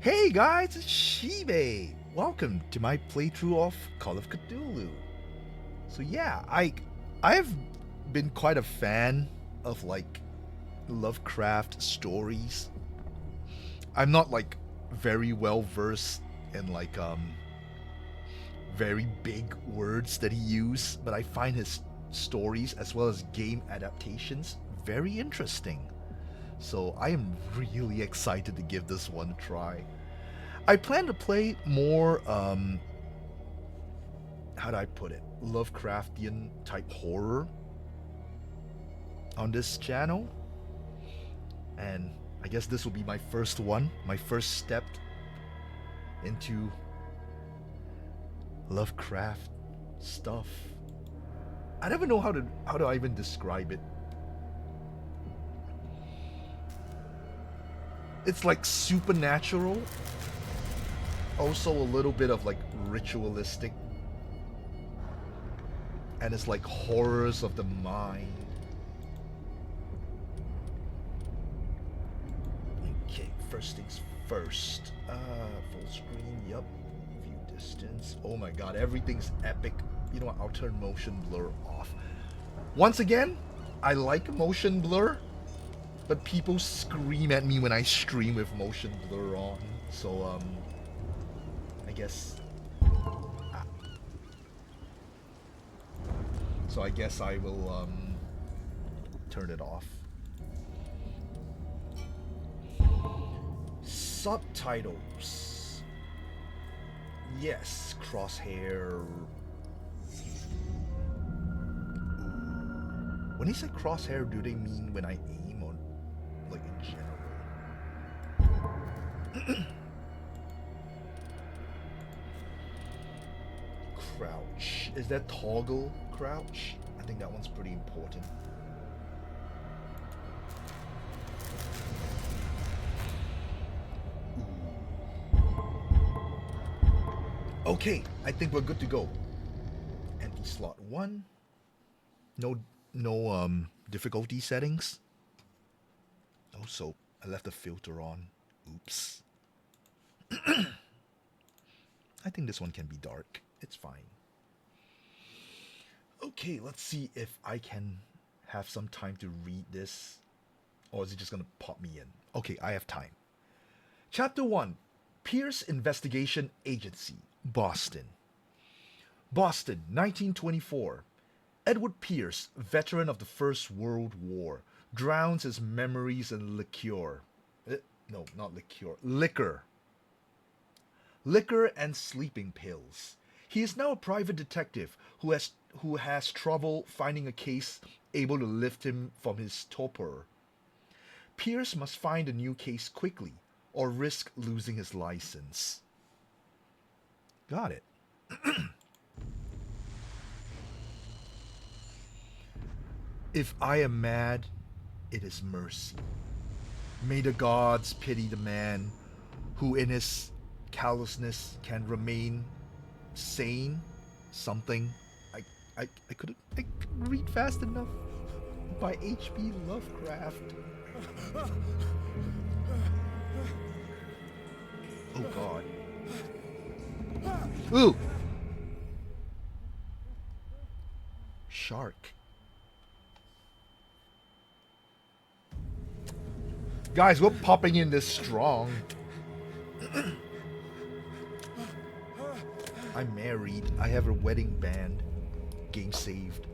Hey guys, it's Shibe! Welcome to my playthrough of Call of Cthulhu. So yeah, I've been quite a fan of like Lovecraft stories. I'm not like very well versed in like very big words that he uses, but I find his stories as well as game adaptations very interesting. So I am really excited to give this one a try. I plan to play more, how do I put it, Lovecraftian type horror on this channel. And I guess this will be my first one, my first step into Lovecraft stuff. I don't even know how do I even describe it. It's like supernatural, also a little bit of like ritualistic, and it's like horrors of the mind. Okay, first things first. Full screen, yup. View distance. Oh my god, everything's epic. You know what, I'll turn motion blur off. Once again, I like motion blur, but people scream at me when I stream with motion blur on. So, I guess... So I guess I will, turn it off. Subtitles. Yes, crosshair. Ooh. When they say crosshair, do they mean when I aim or like in general? Crouch. Is that toggle crouch? I think that one's pretty important. Okay, I think we're good to go. Empty slot 1. No difficulty settings. Also, I left the filter on. Oops. I think this one can be dark. It's fine. Okay, let's see if I can have some time to read this. Or is it just gonna pop me in? Okay, I have time. Chapter 1. Pierce Investigation Agency, Boston. Boston, 1924. Edward Pierce, veteran of the First World War, drowns his memories in liquor. No, not liqueur. Liquor. Liquor and sleeping pills. He is now a private detective who has trouble finding a case able to lift him from his torpor. Pierce must find a new case quickly or risk losing his license. Got it. If I am mad, it is mercy. May the gods pity the man who in his callousness can remain sane. Something. I couldn't read fast enough. By H.P. Lovecraft. Oh god. Ooh! Shark. Guys, we're popping in this strong. I'm married. I have a wedding band. Game saved.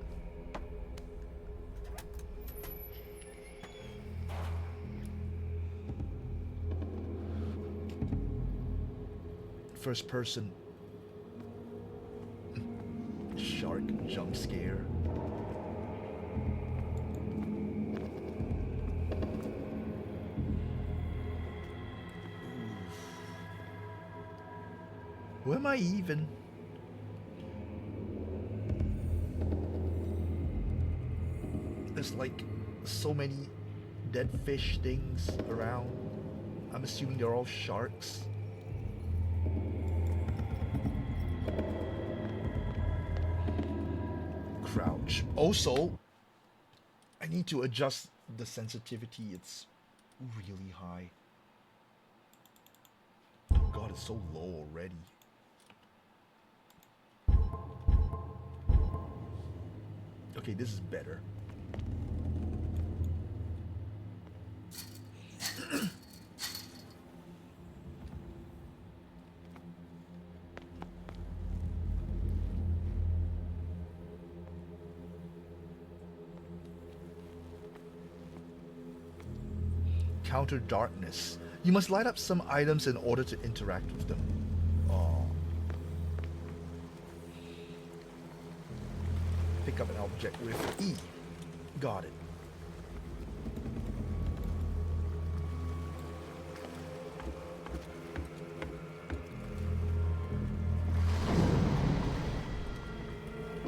First person. Shark jump scare. Who am I even? There's like so many dead fish things around. I'm assuming they're all sharks. Crouch. Also, I need to adjust the sensitivity. It's really high. it's so low already. Okay, this is better. Counter darkness. You must light up some items in order to interact with them. Oh. Pick up an object with E. Got it.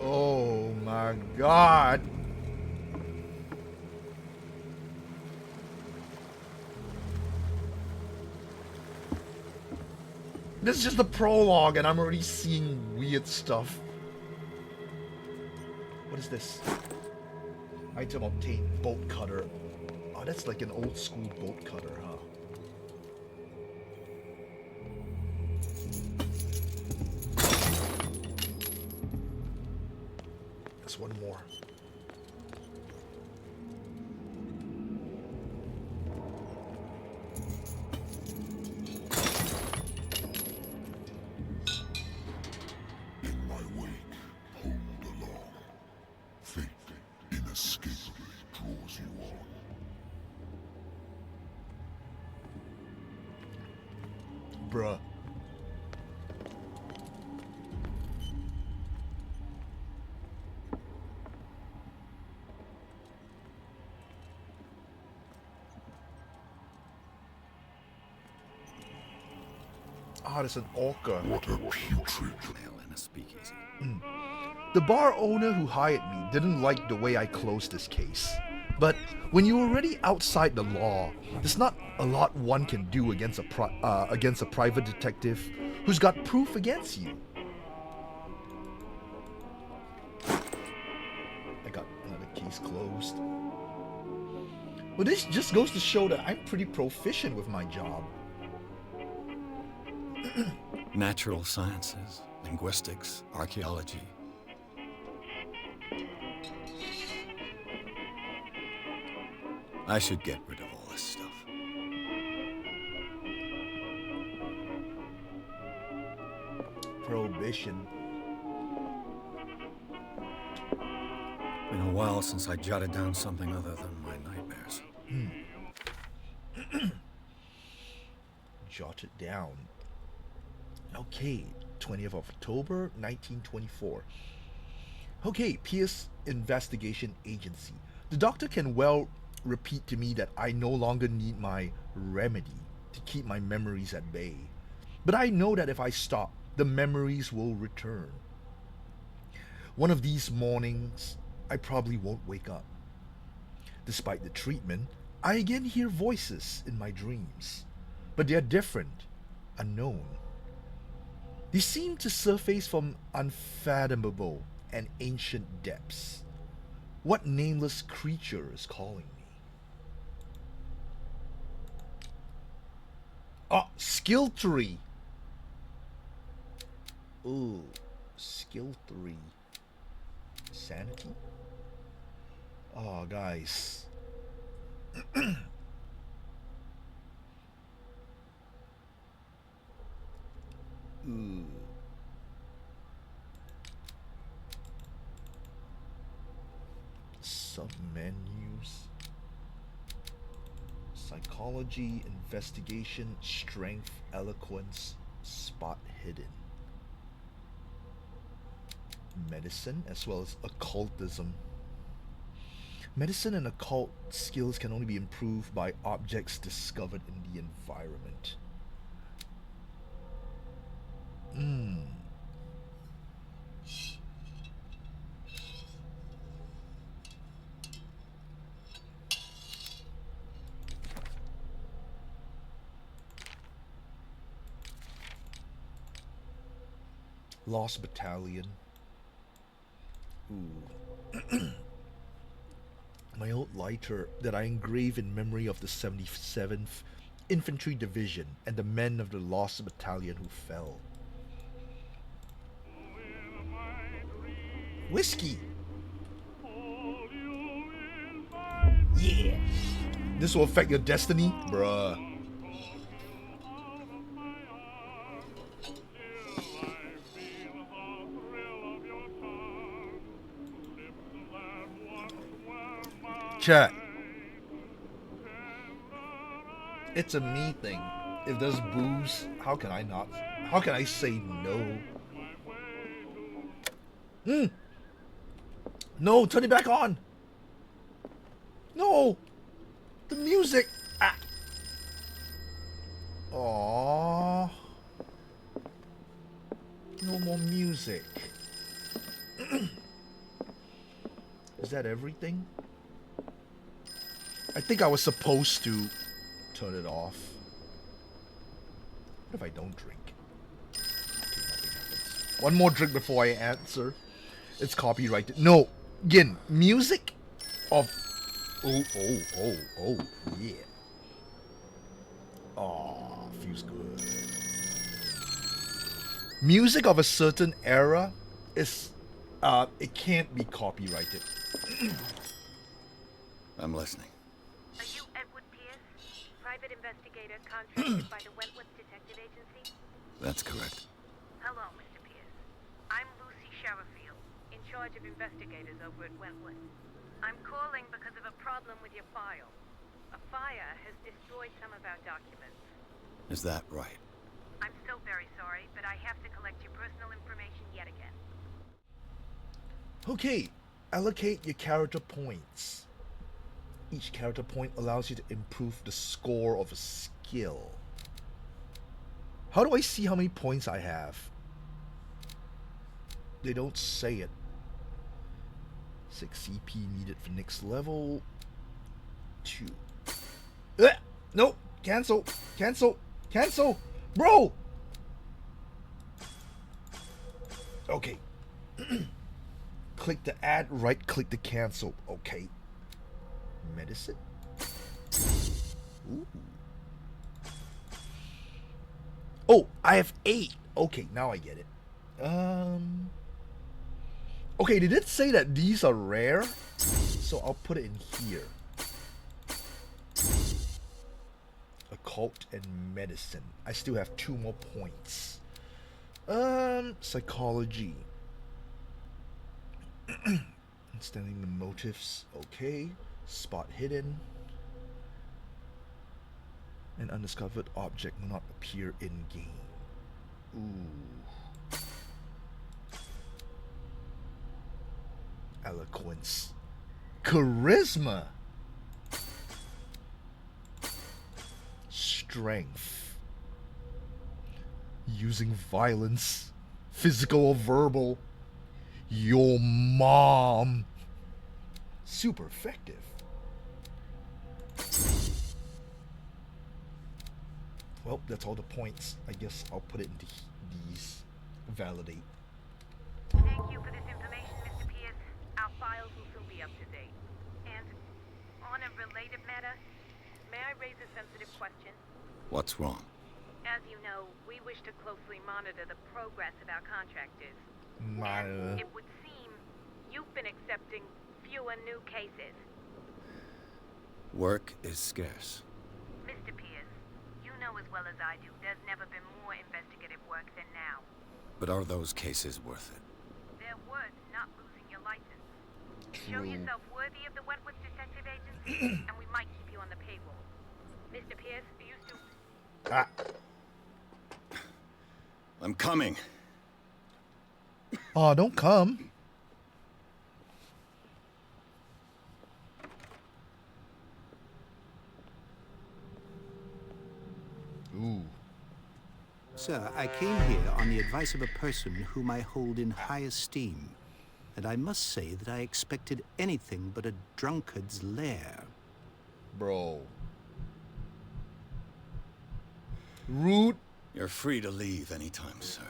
Oh my god. This is just the prologue and I'm already seeing weird stuff. What is this? Item obtained, bolt cutter. Oh, that's like an old school bolt cutter, huh? That's one more. Bruh. Ah, there's an orca. What a putrid hell in a speakeasy. The bar owner who hired me didn't like the way I closed this case. But when you're already outside the law, there's not a lot one can do against a private detective who's got proof against you. I got another case closed. Well, this just goes to show that I'm pretty proficient with my job. Natural sciences, linguistics, archaeology. I should get rid of all this stuff. Prohibition. Been a while since I jotted down something other than my nightmares. Jot it down. Okay, 20th of October, 1924. Okay, Pierce Investigation Agency. The doctor can well repeat to me that I no longer need my remedy to keep my memories at bay. But I know that if I stop, the memories will return. One of these mornings, I probably won't wake up. Despite the treatment, I again hear voices in my dreams. But they are different, unknown. They seem to surface from unfathomable and ancient depths. What nameless creature is calling me? Oh, skill 3. Ooh, skill 3. Sanity? Oh, guys. Ooh. Submenus. Psychology, investigation, strength, eloquence, spot hidden. Medicine as well as occultism. Medicine and occult skills can only be improved by objects discovered in the environment. Lost Battalion. Ooh. My old lighter that I engrave in memory of the 77th Infantry Division and the men of the Lost Battalion who fell. Whiskey! Yeah! This will affect your destiny? Bruh. Chat. It's a me thing. If there's booze, how can I not? How can I say no? No, turn it back on. No. The music. Ah. Aww. No more music. Is that everything? I think I was supposed to turn it off. What if I don't drink? Okay, nothing happens. One more drink before I answer. It's copyrighted. No, again, music of... Oh, yeah. Oh, feels good. Music of a certain era is... it can't be copyrighted. I'm listening. Are you Edward Pierce, private investigator contracted by the Wentworth Detective Agency? That's correct. Hello, Mr. Pierce. I'm Lucy Sherifield, in charge of investigators over at Wentworth. I'm calling because of a problem with your file. A fire has destroyed some of our documents. Is that right? I'm so very sorry, but I have to collect your personal information yet again. Okay, allocate your character points. Each character point allows you to improve the score of a skill. How do I see how many points I have? They don't say it. 6 CP needed for next level. 2. Nope. Cancel. Cancel. Cancel. Bro. Okay. Click to add. Right click to cancel. Okay. Medicine. Ooh. Oh, I have 8. Okay, now I get it. Okay, they did say that these are rare, so I'll put it in here. Occult and medicine. I still have 2 more points. Psychology. Understanding the motives. Okay. Spot hidden. An undiscovered object will not appear in game. Ooh. Eloquence. Charisma. Strength. Using violence. Physical or verbal. Your mom. Super effective. Well, that's all the points. I guess I'll put it into these. Validate. Thank you for this information, Mr. Pierce. Our files will still be up to date. And on a related matter, may I raise a sensitive question? What's wrong? As you know, we wish to closely monitor the progress of our contractors. Monitor. And it would seem you've been accepting fewer new cases. Work is scarce. Mr. Pierce, you know as well as I do, there's never been more investigative work than now. But are those cases worth it? They're worth not losing your license. Show True. yourself worthy of the Wentworth Detective Agency, and we might keep you on the payroll. Mr. Pierce, are you still... Ah. I'm coming. Oh, don't come. Ooh. Sir, I came here on the advice of a person whom I hold in high esteem, and I must say that I expected anything but a drunkard's lair. Bro. Rude. You're free to leave anytime, sir.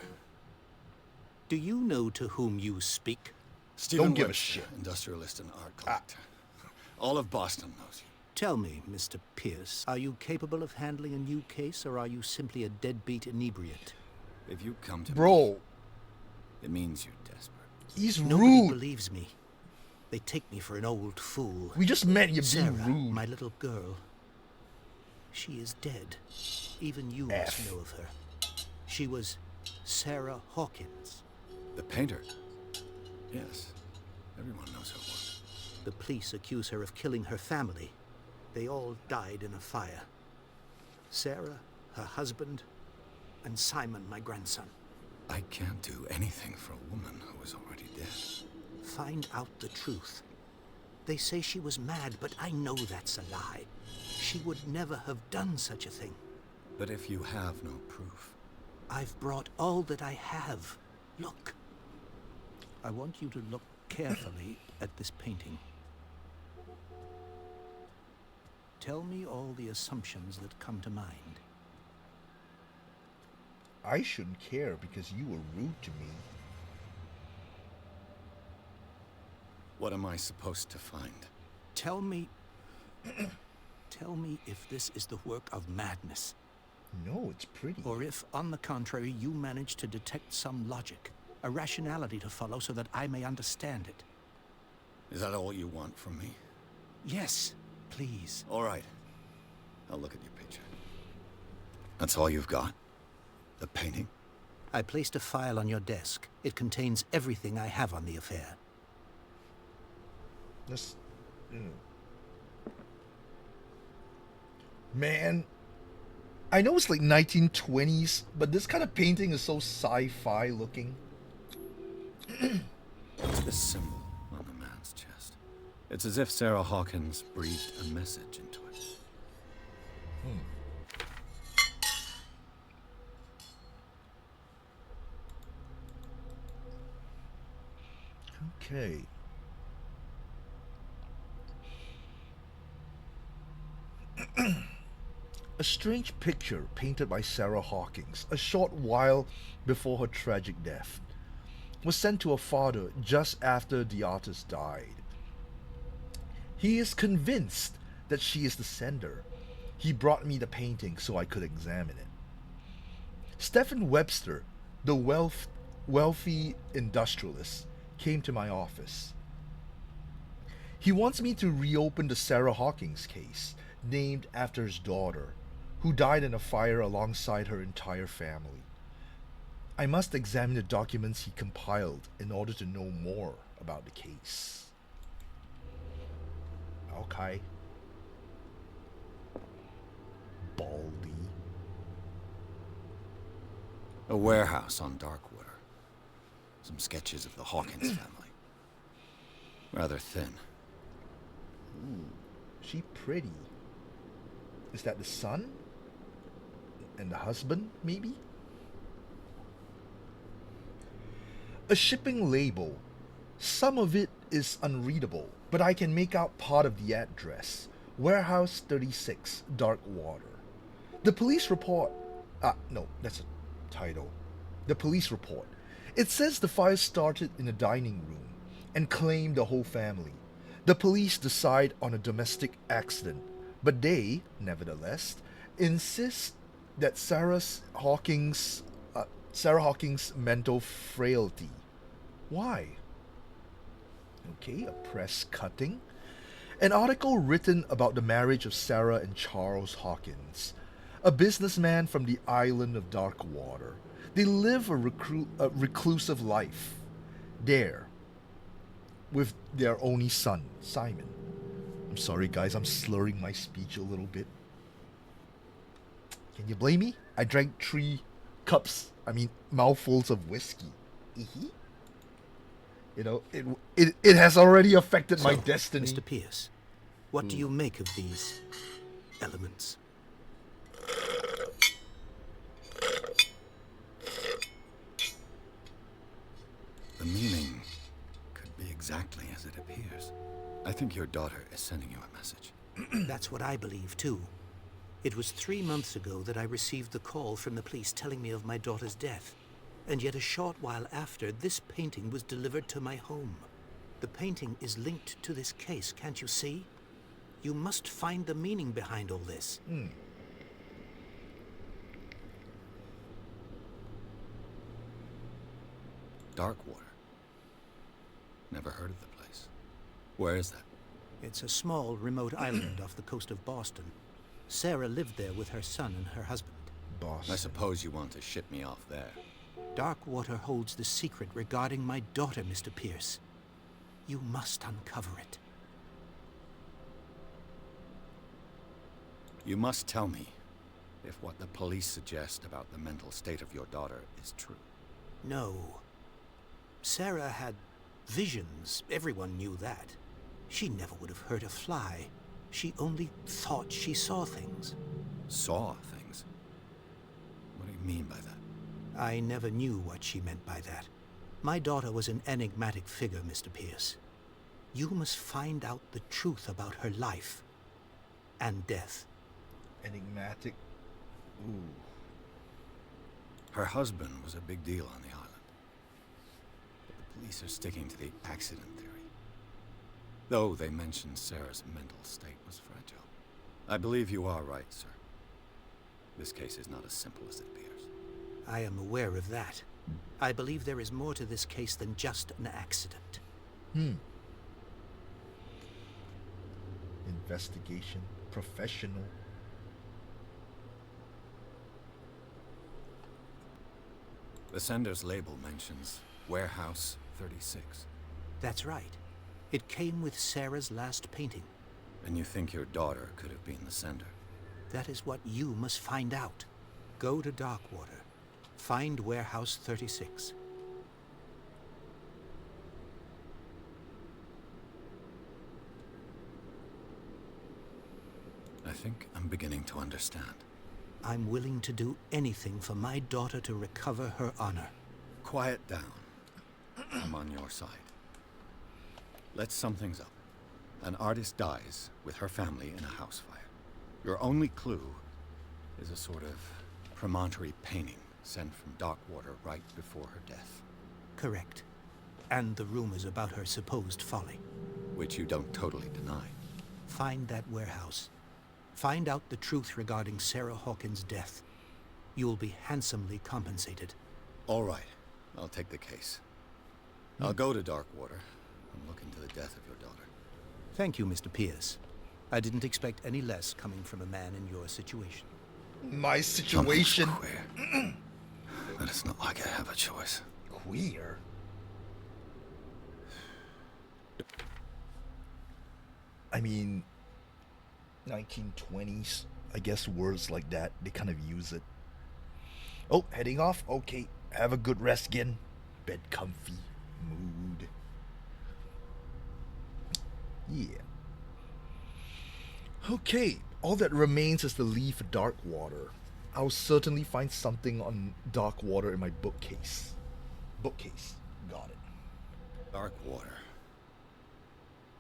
Do you know to whom you speak? Stephen Don't give a Webster, shit. industrialist and art collector. All of Boston knows you. Tell me, Mr. Pierce, are you capable of handling a new case, or are you simply a deadbeat inebriate? If you come to me, Bro, it means you're desperate. he's Nobody rude. believes me. They take me for an old fool. We just met, you're Sarah, being rude. my little girl. She is dead. Even you F. must know of her. She was Sarah Hawkins. The painter? Yes. Everyone knows her work. The police accuse her of killing her family. They all died in a fire. Sarah, her husband, and Simon, my grandson. I can't do anything for a woman who is already dead. Find out the truth. They say she was mad, but I know that's a lie. She would never have done such a thing. But if you have no proof... I've brought all that I have. Look. I want you to look carefully at this painting. Tell me all the assumptions that come to mind. I shouldn't care because you were rude to me. What am I supposed to find? Tell me... Tell me if this is the work of madness, No, it's pretty. or if, on the contrary, you manage to detect some logic, a rationality to follow so that I may understand it. Is that all you want from me? Yes, please. All right. I'll look at your picture. That's all you've got? The painting? I placed a file on your desk. It contains everything I have on the affair. This, man, I know it's like 1920s, but this kind of painting is so sci-fi looking. What's this symbol on the man's chest? It's as if Sarah Hawkins breathed a message into it. Okay. A strange picture painted by Sarah Hawkins a short while before her tragic death was sent to her father just after the artist died. He is convinced that she is the sender. He brought me the painting so I could examine it. Stephen Webster, the wealthy industrialist, came to my office. He wants me to reopen the Sarah Hawkins case, named after his daughter, who died in a fire alongside her entire family. I must examine the documents he compiled in order to know more about the case. Okay. Baldy. A warehouse on Darkwater. Some sketches of the Hawkins family. Rather thin. Ooh, she pretty. Is that the son? And the husband, maybe? A shipping label. Some of it is unreadable, but I can make out part of the address. Warehouse 36, Darkwater. The police report... no, that's a title. The police report. It says the fire started in the dining room and claimed the whole family. The police decide on a domestic accident, but they, nevertheless, insist that Sarah Hawkins' mental frailty. Why? Okay, a press cutting. An article written about the marriage of Sarah and Charles Hawkins, a businessman from the island of Darkwater. They live a reclusive life there with their only son, Simon. I'm sorry, guys, I'm slurring my speech a little bit. Can you blame me? I drank 3 mouthfuls of whiskey. You know, it has already affected my destiny. Mr. Pierce, what do you make of these elements? The meaning could be exactly as it appears. I think your daughter is sending you a message. That's what I believe, too. It was 3 months ago that I received the call from the police telling me of my daughter's death. And yet a short while after, this painting was delivered to my home. The painting is linked to this case, can't you see? You must find the meaning behind all this. Darkwater. Never heard of the place. Where is that? It's a small, remote island off the coast of Boston. Sarah lived there with her son and her husband. Boss. I suppose you want to ship me off there. Darkwater holds the secret regarding my daughter, Mr. Pierce. You must uncover it. You must tell me if what the police suggest about the mental state of your daughter is true. No. Sarah had visions. Everyone knew that. She never would have hurt a fly. She only thought she saw things. Saw things? What do you mean by that? I never knew what she meant by that. My daughter was an enigmatic figure, Mr. Pierce. You must find out the truth about her life and death. Enigmatic. Ooh. Her husband was a big deal on the island. But the police are sticking to the accident theory. Though they mentioned Sarah's mental state was fragile. I believe you are right, sir. This case is not as simple as it appears. I am aware of that. I believe there is more to this case than just an accident. Investigation. Professional. The sender's label mentions Warehouse 36. That's right. It came with Sarah's last painting. And you think your daughter could have been the sender? That is what you must find out. Go to Darkwater. Find Warehouse 36. I think I'm beginning to understand. I'm willing to do anything for my daughter to recover her honor. Quiet down. I'm on your side. Let's sum things up. An artist dies with her family in a house fire. Your only clue is a sort of promontory painting sent from Darkwater right before her death. Correct. And the rumors about her supposed folly. Which you don't totally deny. Find that warehouse. Find out the truth regarding Sarah Hawkins' death. You'll be handsomely compensated. All right. I'll take the case. I'll go to Darkwater and look into the death of your daughter. Thank you, Mr. Pierce. I didn't expect any less coming from a man in your situation. My situation. Queer. But it's not like I have a choice. Queer? I mean, 1920s. I guess words like that, they kind of use it. Oh, heading off? Okay. Have a good rest again. Bed comfy. Mood. Yeah. Okay. All that remains is to leave Darkwater. I'll certainly find something on Darkwater in my bookcase. Bookcase. Got it. Darkwater.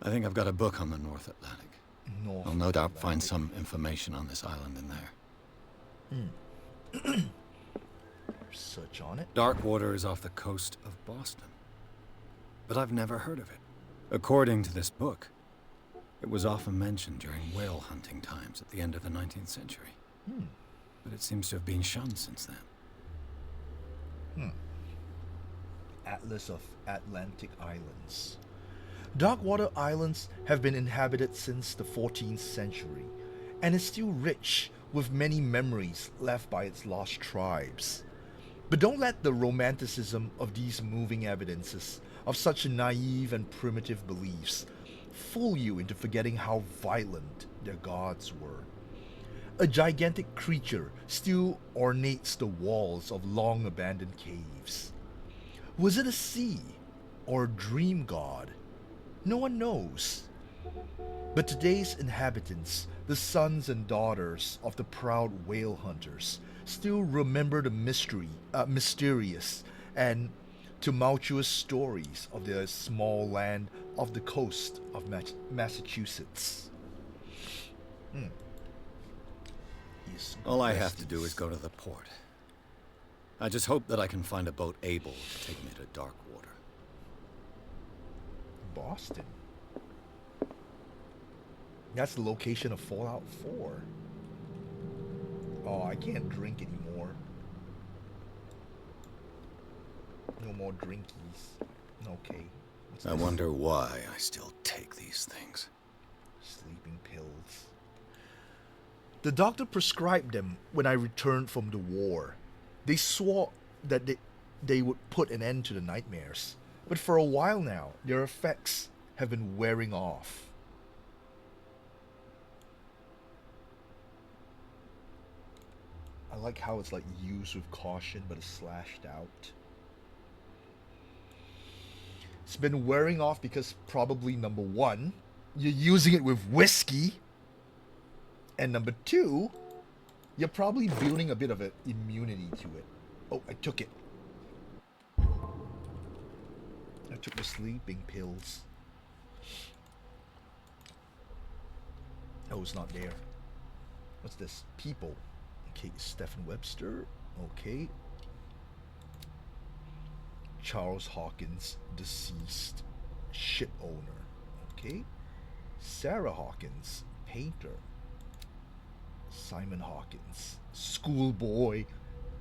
I think I've got a book on the North Atlantic. North I'll no doubt Atlantic. find some information on this island in there. Search on it. Darkwater is off the coast of Boston. But I've never heard of it. According to this book, it was often mentioned during whale hunting times at the end of the 19th century. But it seems to have been shunned since then. Atlas of Atlantic Islands. Darkwater Islands have been inhabited since the 14th century, and is still rich with many memories left by its lost tribes. But don't let the romanticism of these moving evidences of such naive and primitive beliefs fool you into forgetting how violent their gods were. A gigantic creature still ornates the walls of long abandoned caves. Was it a sea or a dream god? No one knows. But today's inhabitants, the sons and daughters of the proud whale hunters, still remember the mysterious and tumultuous stories of their small land off the coast of Massachusetts. All I have to do is go to the port. I just hope that I can find a boat able to take me to Darkwater. Boston. That's the location of Fallout 4. Oh, I can't drink anymore. No more drinkies. Okay. What's I this? wonder why I still take these things. Sleeping pills. The doctor prescribed them when I returned from the war. They swore that they would put an end to the nightmares. But for a while now, their effects have been wearing off. I like how it's like used with caution, but it's slashed out. It's been wearing off because probably number one, you're using it with whiskey. And number two, you're probably building a bit of an immunity to it. Oh, I took it. I took the sleeping pills. Oh, it's not there. What's this? People. Okay, Stephen Webster. Okay. Charles Hawkins, deceased. Ship owner. Okay. Sarah Hawkins, painter. Simon Hawkins, schoolboy.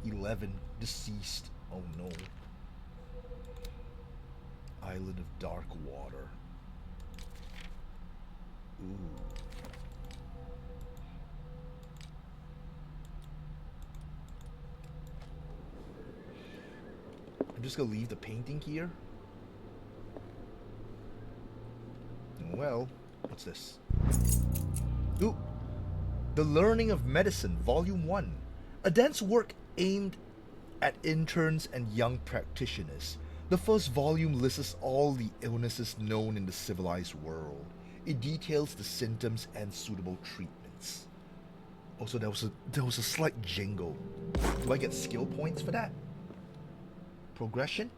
11, deceased. Oh no. Island of Dark Water. Ooh. I'm just gonna leave the painting here. Well, what's this? Ooh. The Learning of Medicine, Volume 1. A dense work aimed at interns and young practitioners. The first volume lists all the illnesses known in the civilized world. It details the symptoms and suitable treatments. Also, there was a slight jingle. Do I get skill points for that? Progression?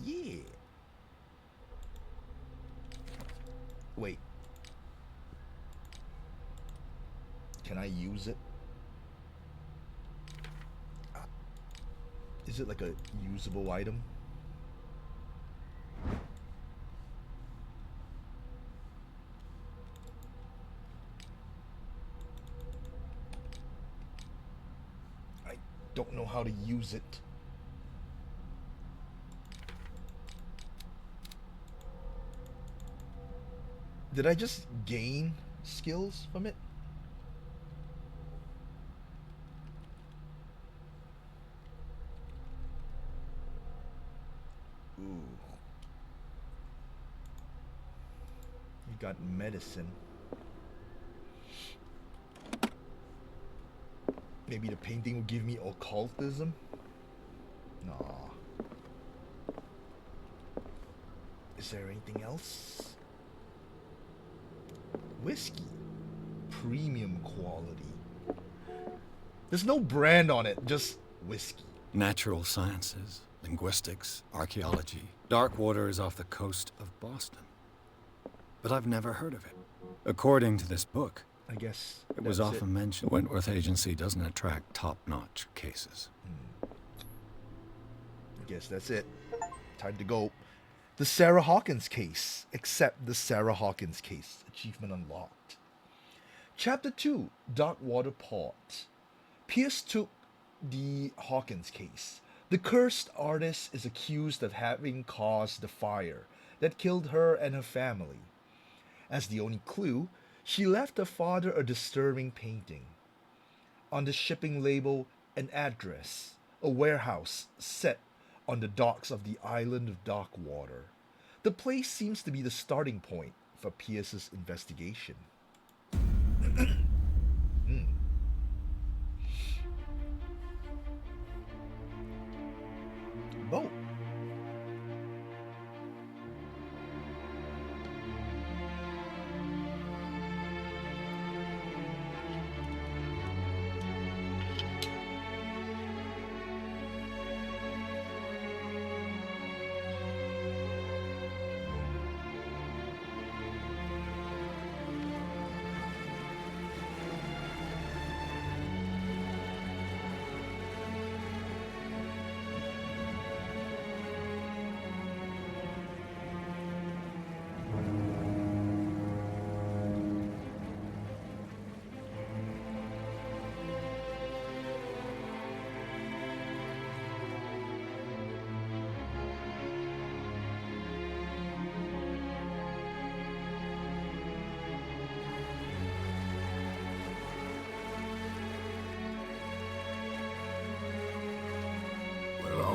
Yeah. Wait. Can I use it? Is it like a usable item? I don't know how to use it. Did I just gain skills from it? Ooh. You got medicine. Maybe the painting will give me occultism? Nah. Is there anything else? Whiskey. Premium quality. There's no brand on it, just whiskey. Natural sciences, linguistics, archaeology. Darkwater is off the coast of Boston. But I've never heard of it. According to this book, I guess it was often mentioned Wentworth Agency doesn't attract top-notch cases. I guess that's it. Time to go. The Sarah Hawkins case. Accept the Sarah Hawkins case. Achievement unlocked. Chapter 2, Darkwater Port. Pierce took the Hawkins case. The cursed artist is accused of having caused the fire that killed her and her family. As the only clue, she left her father a disturbing painting. On the shipping label, an address, a warehouse set on the docks of the island of Darkwater. The place seems to be the starting point for Pierce's investigation. Boat.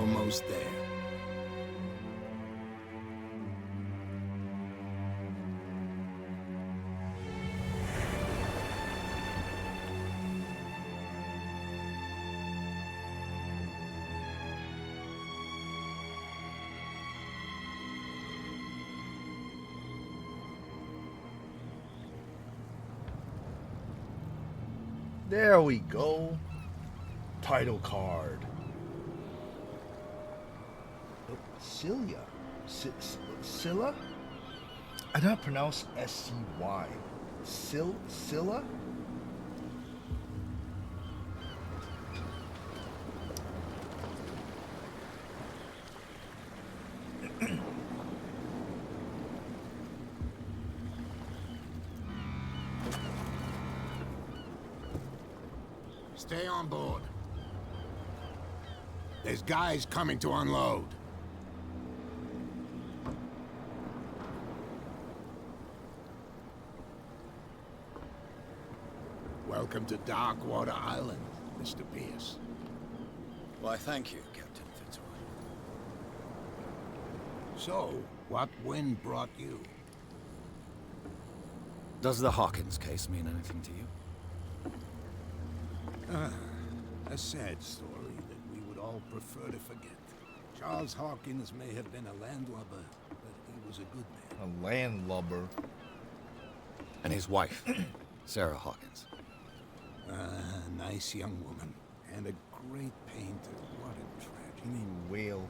almost there. There we go. Title card. Oh, Celia. Scylla? I don't pronounce S-C-Y. Scylla? Stay on board. There's guys coming to unload. Welcome to Darkwater Island, Mr. Pierce. Why, thank you, Captain Fitzroy. So, what wind brought you? Does the Hawkins case mean anything to you? A sad story that we would all prefer to forget. Charles Hawkins may have been a landlubber, but he was a good man. A landlubber. And his wife, Sarah Hawkins. A nice young woman, and a great painter. What a tragedy. You mean whale?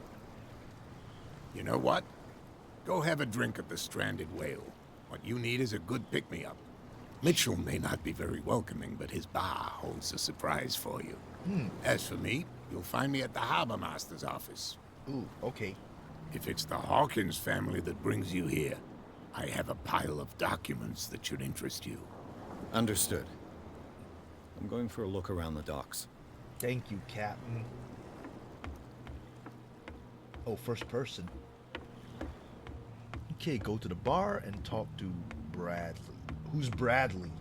You know what? Go have a drink at the Stranded Whale. What you need is a good pick-me-up. Mitchell may not be very welcoming, but his bar holds a surprise for you. As for me, you'll find me at the Harbor Master's office. Ooh, okay. If it's the Hawkins family that brings you here, I have a pile of documents that should interest you. Understood. I'm going for a look around the docks. Thank you, Captain. Oh, first person. Okay, go to the bar and talk to Bradley. Who's Bradley?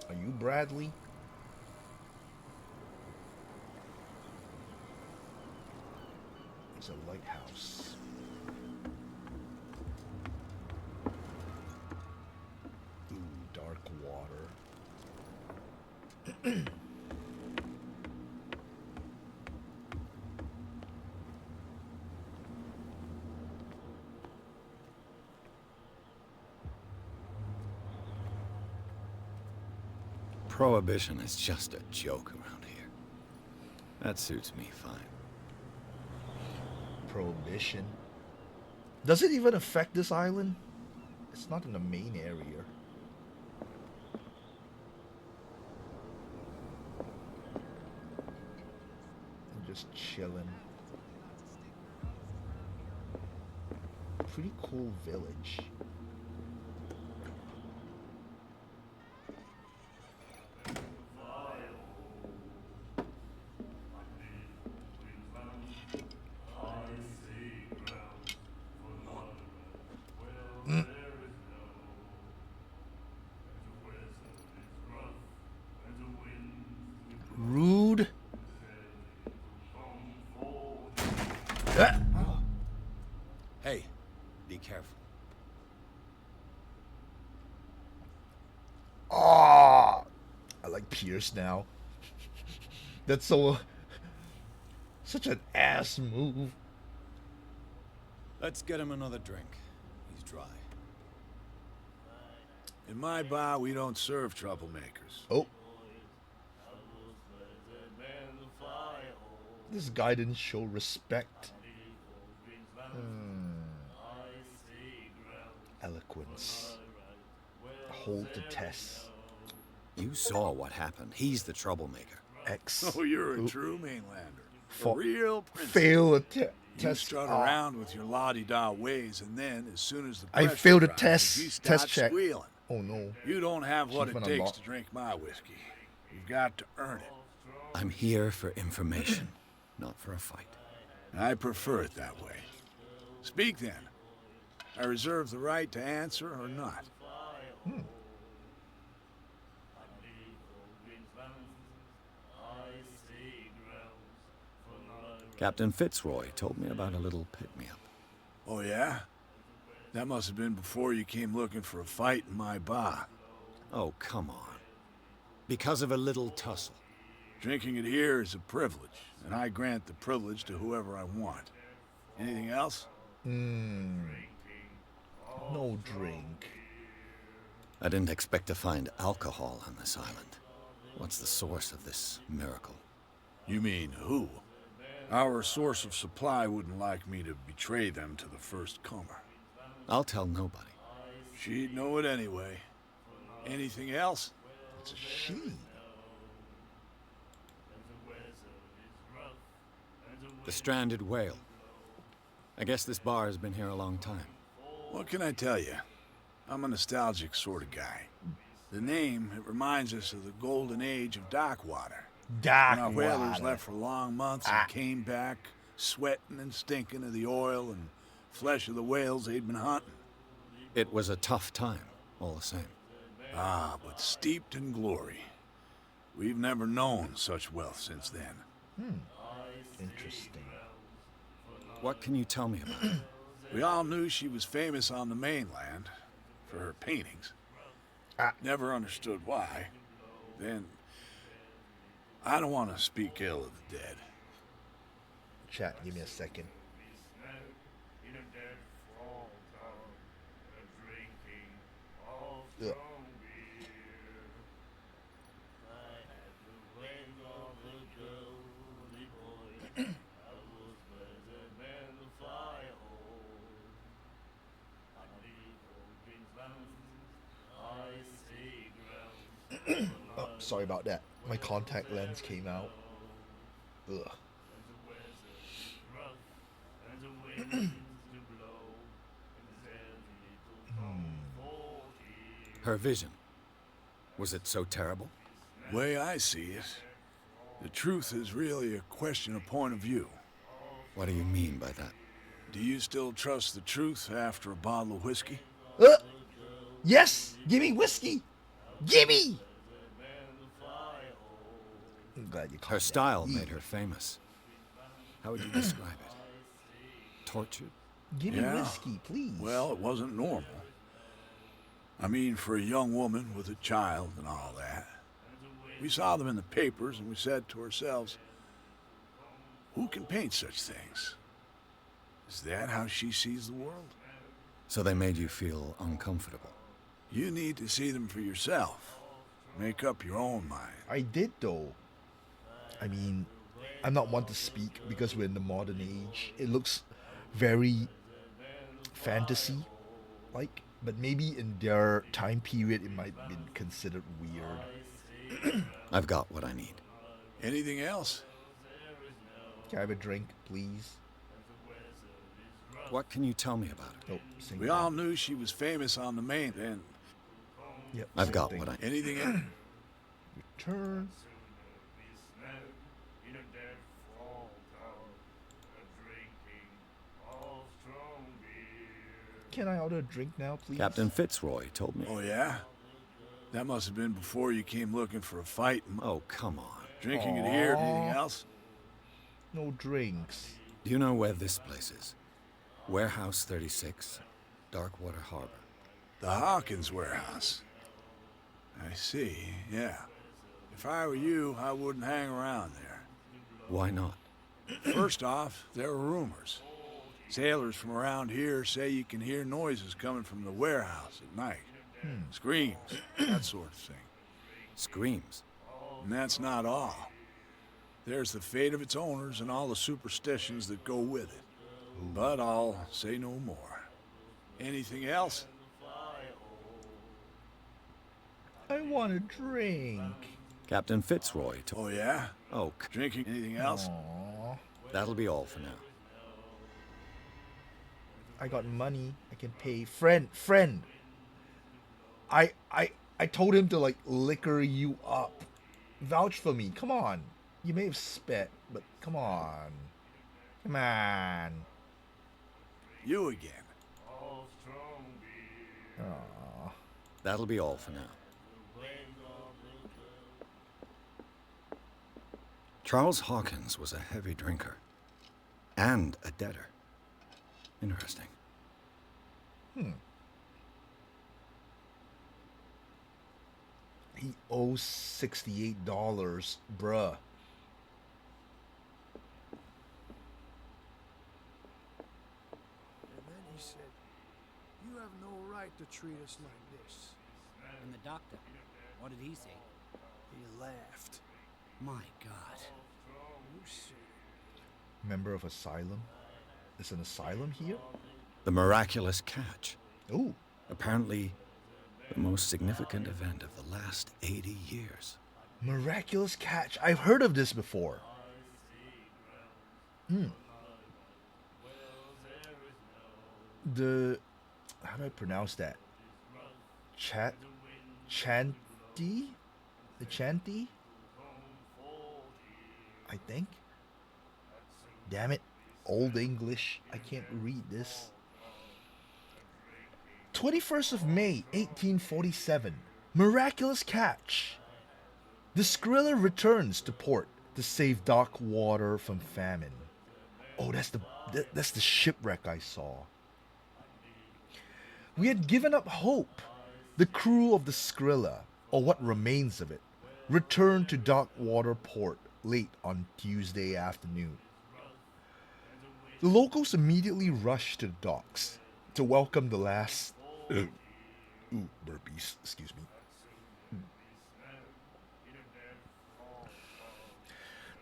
Are you Bradley? It's a lighthouse. Ooh, dark water. Prohibition is just a joke around here. That suits me fine. Prohibition. Does it even affect this island? It's not in the main area. I'm just chilling. Pretty cool village. Rude. Hey, be careful. Ah, I like Pierce now. That's so such an ass move. Let's get him another drink. He's dry. In my bar, we don't serve troublemakers. Oh. This guy didn't show respect. Eloquence. Hold the test. You saw what happened. He's the troublemaker. X. Oh, you're a true mainlander. Fa- A real prince. Fail a You test. strut Ah. around with your la-di-da ways, and then, as soon as the I pressure failed a rises, test. you Test start check. squealing. Oh no. You don't have what it Achievement takes unlocked. to drink my whiskey. You've got to earn it. I'm here for information, not for a fight. I prefer it that way. Speak then. I reserve the right to answer or not. Captain Fitzroy told me about a little pick-me-up. Oh, yeah? That must have been before you came looking for a fight in my bar. Oh, come on. Because of a little tussle. Drinking it here is a privilege, and I grant the privilege to whoever I want. Anything else? No drink. I didn't expect to find alcohol on this island. What's the source of this miracle? You mean who? Our source of supply wouldn't like me to betray them to the first comer. I'll tell nobody. She'd know it anyway. Anything else? It's a she. The stranded whale. I guess this bar has been here a long time. What can I tell you? I'm a nostalgic sort of guy. The name, it reminds us of the golden age of dock water. Dark When our whalers water. left for long months and came back, sweating and stinking of the oil and flesh of the whales they'd been hunting. It was a tough time, all the same. Ah, but steeped in glory. We've never known such wealth since then. Interesting. What can you tell me about it? We all knew she was famous on the mainland for her paintings. Never understood why. Then, I don't want to speak ill of the dead. Chat, give me a second. Ugh. Oh, sorry about that. My contact lens came out. Ugh. Her vision. Was it so terrible? Way I see it, the truth is really a question of point of view. What do you mean by that? Do you still trust the truth after a bottle of whiskey? Yes! Give me whiskey! Gimme! I'm glad you called Her that. style made her famous. How would you describe it? Tortured? Give me Yeah. whiskey, please. Well, it wasn't normal. I mean, for a young woman with a child and all that. We saw them in the papers and we said to ourselves, who can paint such things? Is that how she sees the world? So they made you feel uncomfortable. You need to see them for yourself. Make up your own mind. I did though. I mean, I'm not one to speak because we're in the modern age. It looks very fantasy-like, but maybe in their time period it might have been considered weird. I've got what I need. Anything else? Can I have a drink, please? What can you tell me about it? Oh, same We thing. all knew she was famous on the mainland. Yep, I've same got thing. what I need. Anything else? Turn. Can I order a drink now, please? Captain Fitzroy told me. Oh, yeah? That must have been before you came looking for a fight. Oh, come on. Drinking it here. Anything else? No drinks. Do you know where this place is? Warehouse 36, Darkwater Harbor. The Hawkins warehouse. I see, yeah. If I were you, I wouldn't hang around there. Why not? First off, there are rumors. Sailors from around here say you can hear noises coming from the warehouse at night. Screams, that sort of thing. Screams. And that's not all. There's the fate of its owners and all the superstitions that go with it. But I'll say no more. Anything else? I want a drink. Captain Fitzroy told Oh, yeah? Oh, Drinking? Anything else? Aww. that'll be all for now. I got money. I can pay. Friend. I told him to like liquor you up. Vouch for me. Come on. You may have spit, but come on. Come on. You again. Aww. That'll be all for now. Charles Hawkins was a heavy drinker. and a debtor. Interesting. He owes $68, bruh. And then he said, "You have no right to treat us like this." And the doctor, what did he say? He laughed. My God. You said it. Member of asylum? Is an asylum here? The miraculous catch. Ooh. Apparently, the most significant event of the last 80 years. Miraculous catch. I've heard of this before. The... How do I pronounce that? Chanty? The chanty? I think. Damn it. Old English. I can't read this. 21st of May, 1847. Miraculous catch. The Skrilla returns to port to save dock water from famine. Oh, that's the shipwreck I saw. We had given up hope. The crew of the Skrilla, or what remains of it, returned to dockwater port late on Tuesday afternoon. The locals immediately rushed to the docks to welcome the last... burpees, excuse me.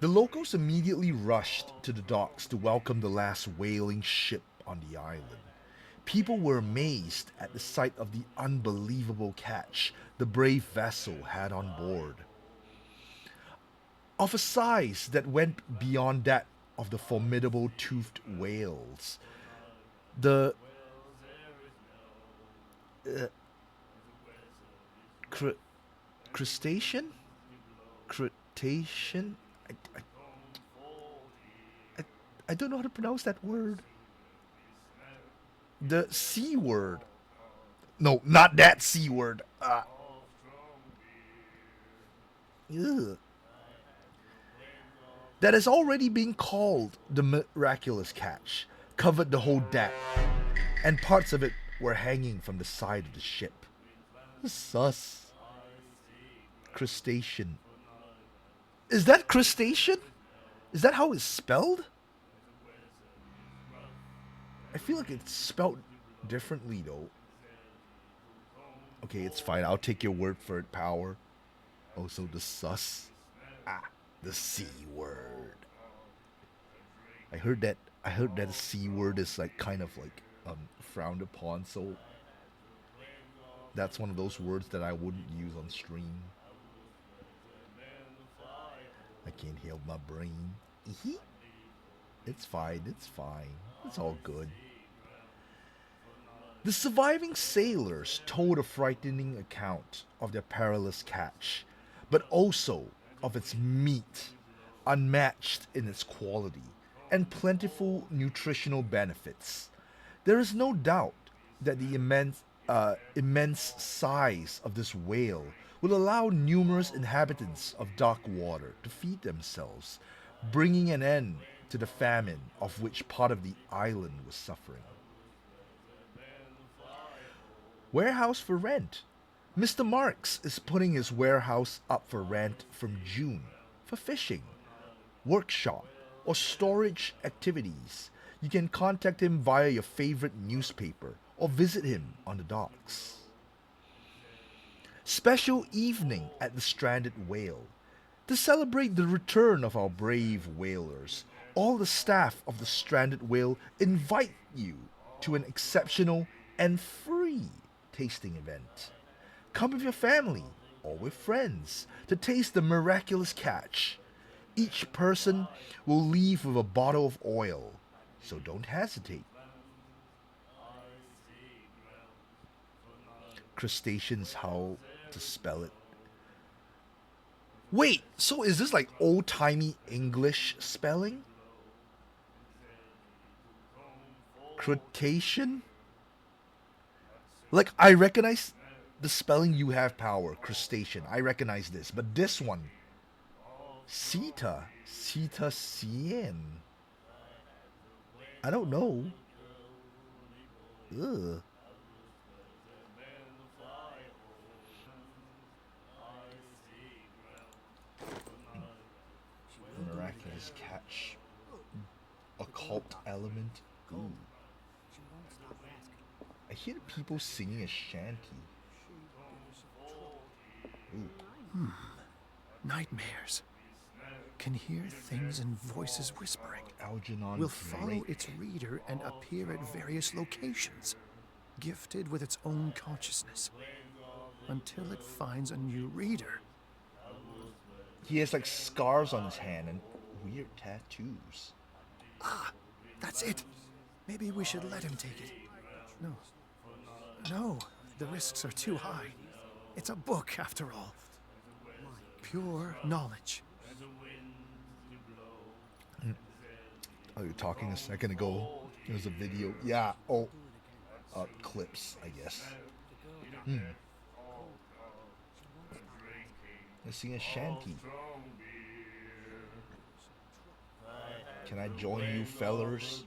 The locals immediately rushed to the docks to welcome the last whaling ship on the island. People were amazed at the sight of the unbelievable catch the brave vessel had on board. Of a size that went beyond that of the formidable toothed whales, the crustacean? Crustacean? I don't know how to pronounce that word. The C word. No, not that C word. That has already been called the miraculous catch, covered the whole deck, and parts of it were hanging from the side of the ship. Sus. Crustacean. Is that crustacean? Is that how it's spelled? I feel like it's spelled differently though. Okay, it's fine. I'll take your word for it, Power. Also the sus. The C word. I heard that the C word is like kind of like frowned upon, so that's one of those words that I wouldn't use on stream. I can't help my brain. It's fine, it's fine. It's all good. The surviving sailors told a frightening account of their perilous catch, but also of its meat, unmatched in its quality, and plentiful nutritional benefits. There is no doubt that the immense size of this whale will allow numerous inhabitants of Dockwater to feed themselves, bringing an end to the famine of which part of the island was suffering. Warehouse for rent. Mr. Marks is putting his warehouse up for rent from June for fishing, workshop, or storage activities. You can contact him via your favorite newspaper or visit him on the docks. Special evening at the Stranded Whale. To celebrate the return of our brave whalers, all the staff of the Stranded Whale invite you to an exceptional and free tasting event. Come with your family or with friends to taste the miraculous catch. Each person will leave with a bottle of oil, so don't hesitate. Crustaceans, how to spell it. Wait, so is this like old-timey English spelling? Crustacean? Like, I recognize the spelling you have, Power, crustacean. I recognize this, but this one, cetacean. I don't know. Ugh. Miraculous catch. Occult element. Ooh. I hear people singing a shanty. Ooh. Nightmares. Can hear things and voices whispering. Algernon Will follow Drake. its reader and appear at various locations, gifted with its own consciousness, until it finds a new reader. He has like scars on his hand and weird tattoos. Ah, that's it. Maybe we should let him take it. No. No, the risks are too high. It's a book, after all. Pure knowledge. Oh, you're talking a second ago. There was a video. Yeah. Oh. Clips, I guess. Let's sing a shanty. Can I join you fellers?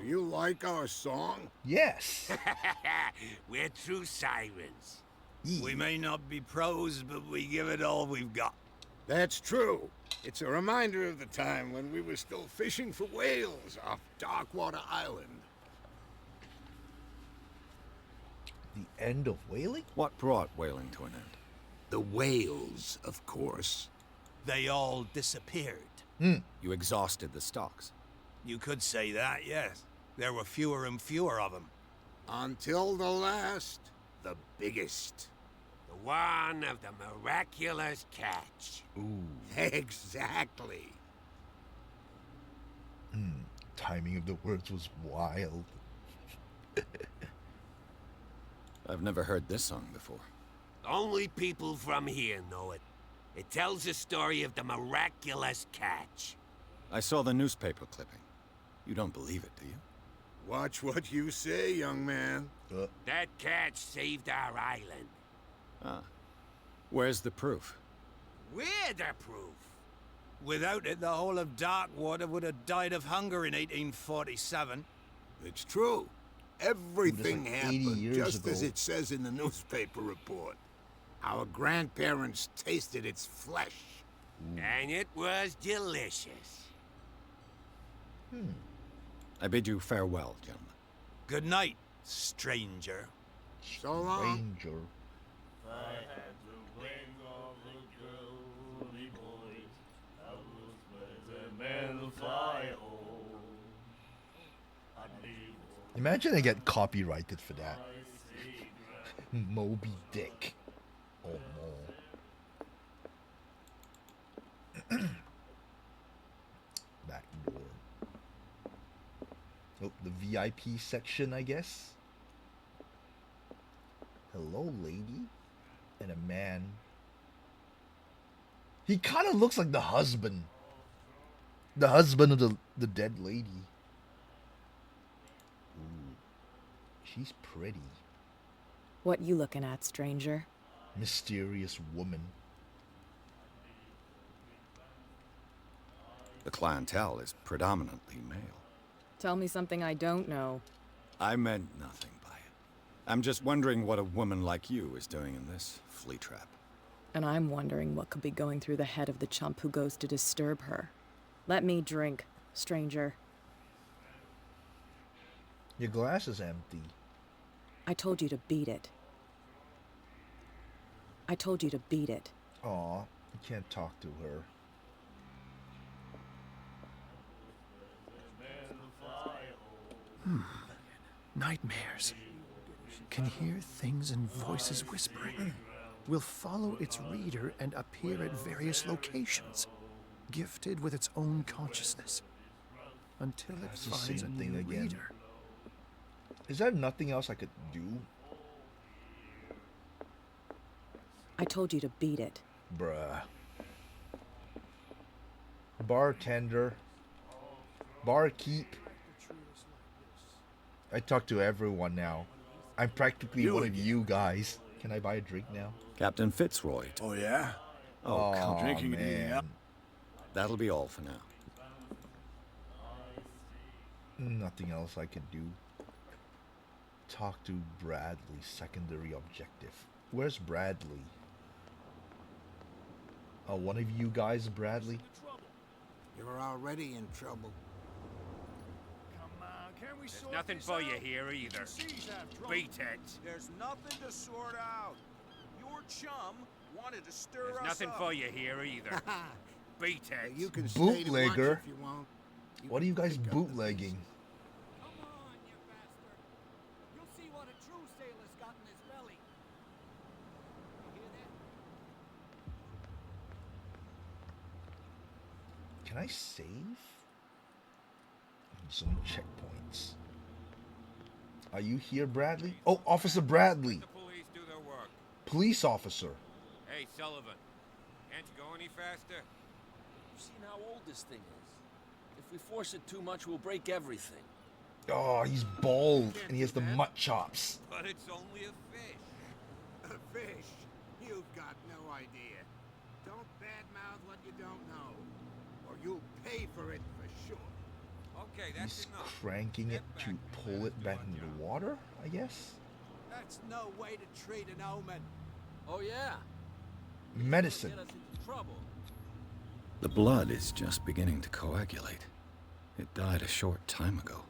Do you like our song? Yes. We're true sirens. Yeah. We may not be pros, but we give it all we've got. That's true. It's a reminder of the time when we were still fishing for whales off Darkwater Island. The end of whaling? What brought whaling to an end? The whales, of course. They all disappeared. You exhausted the stocks. You could say that, yes. There were fewer and fewer of them. Until the last, the biggest. The one of the miraculous catch. Ooh. Exactly. Timing of the words was wild. I've never heard this song before. Only people from here know it. It tells the story of the miraculous catch. I saw the newspaper clipping. You don't believe it, do you? Watch what you say, young man. That catch saved our island. Ah. Where's the proof? We're the proof. Without it, the whole of Darkwater would have died of hunger in 1847. It's true. Everything like 80 happened years just as ago. it says in the newspaper report. Our grandparents tasted its flesh. And it was delicious. I bid you farewell, gentlemen. Good night, stranger. So long. Ranger. Imagine I get copyrighted for that. Moby Dick. Oh no. Back door. Oh, the VIP section, I guess. Hello, lady. And a man. He kind of looks like the husband. The husband of the dead lady. Ooh. She's pretty. What you looking at, stranger? Mysterious woman. The clientele is predominantly male. Tell me something I don't know. I meant nothing by it. I'm just wondering what a woman like you is doing in this flea trap. And I'm wondering what could be going through the head of the chump who goes to disturb her. Let me drink, stranger. Your glass is empty. I told you to beat it. I told you to beat it. Aw, you can't talk to her. Nightmares. Can hear things and voices whispering. Will follow its reader and appear at various locations, gifted with its own consciousness, until it That's the finds a same thing new again. reader. Is there nothing else I could do? I told you to beat it. Bruh. Bartender. Barkeep. I talk to everyone now. I'm practically one of you guys. Can I buy a drink now? Captain Fitzroy. Oh, yeah? Oh, come on. Drinking and eating man. up. That'll be all for now. Nothing else I can do. Talk to Bradley, secondary objective. Where's Bradley? One of you guys, Bradley? You're already in trouble. Come on, can we There's sort nothing this for out? you here either. Beat it. There's nothing to sort out. Your chum wanted to stir There's us nothing up. for you here either. Beat it. You can stay to lunch Bootlegger? if you want. What are you guys pick up the bootlegging? Come on, you bastard. You'll see what a true sailor's got in his belly. You hear that? Can I save? Some checkpoints. Are you here, Bradley? Oh, Officer Bradley. The police do their work. Police officer. Hey, Sullivan. Can't you go any faster? You've seen how old this thing is. If we force it too much, we'll break everything. Oh, he's bald and he has the mutt chops. But it's only a fish. A fish? You've got no idea. Don't badmouth what you don't know, or you'll pay for it for sure. Okay, that's He's enough. cranking it to pull it back into the water, I guess. That's no way to treat an omen. Oh, yeah? Medicine. Get us into trouble. The blood is just beginning to coagulate. It died a short time ago.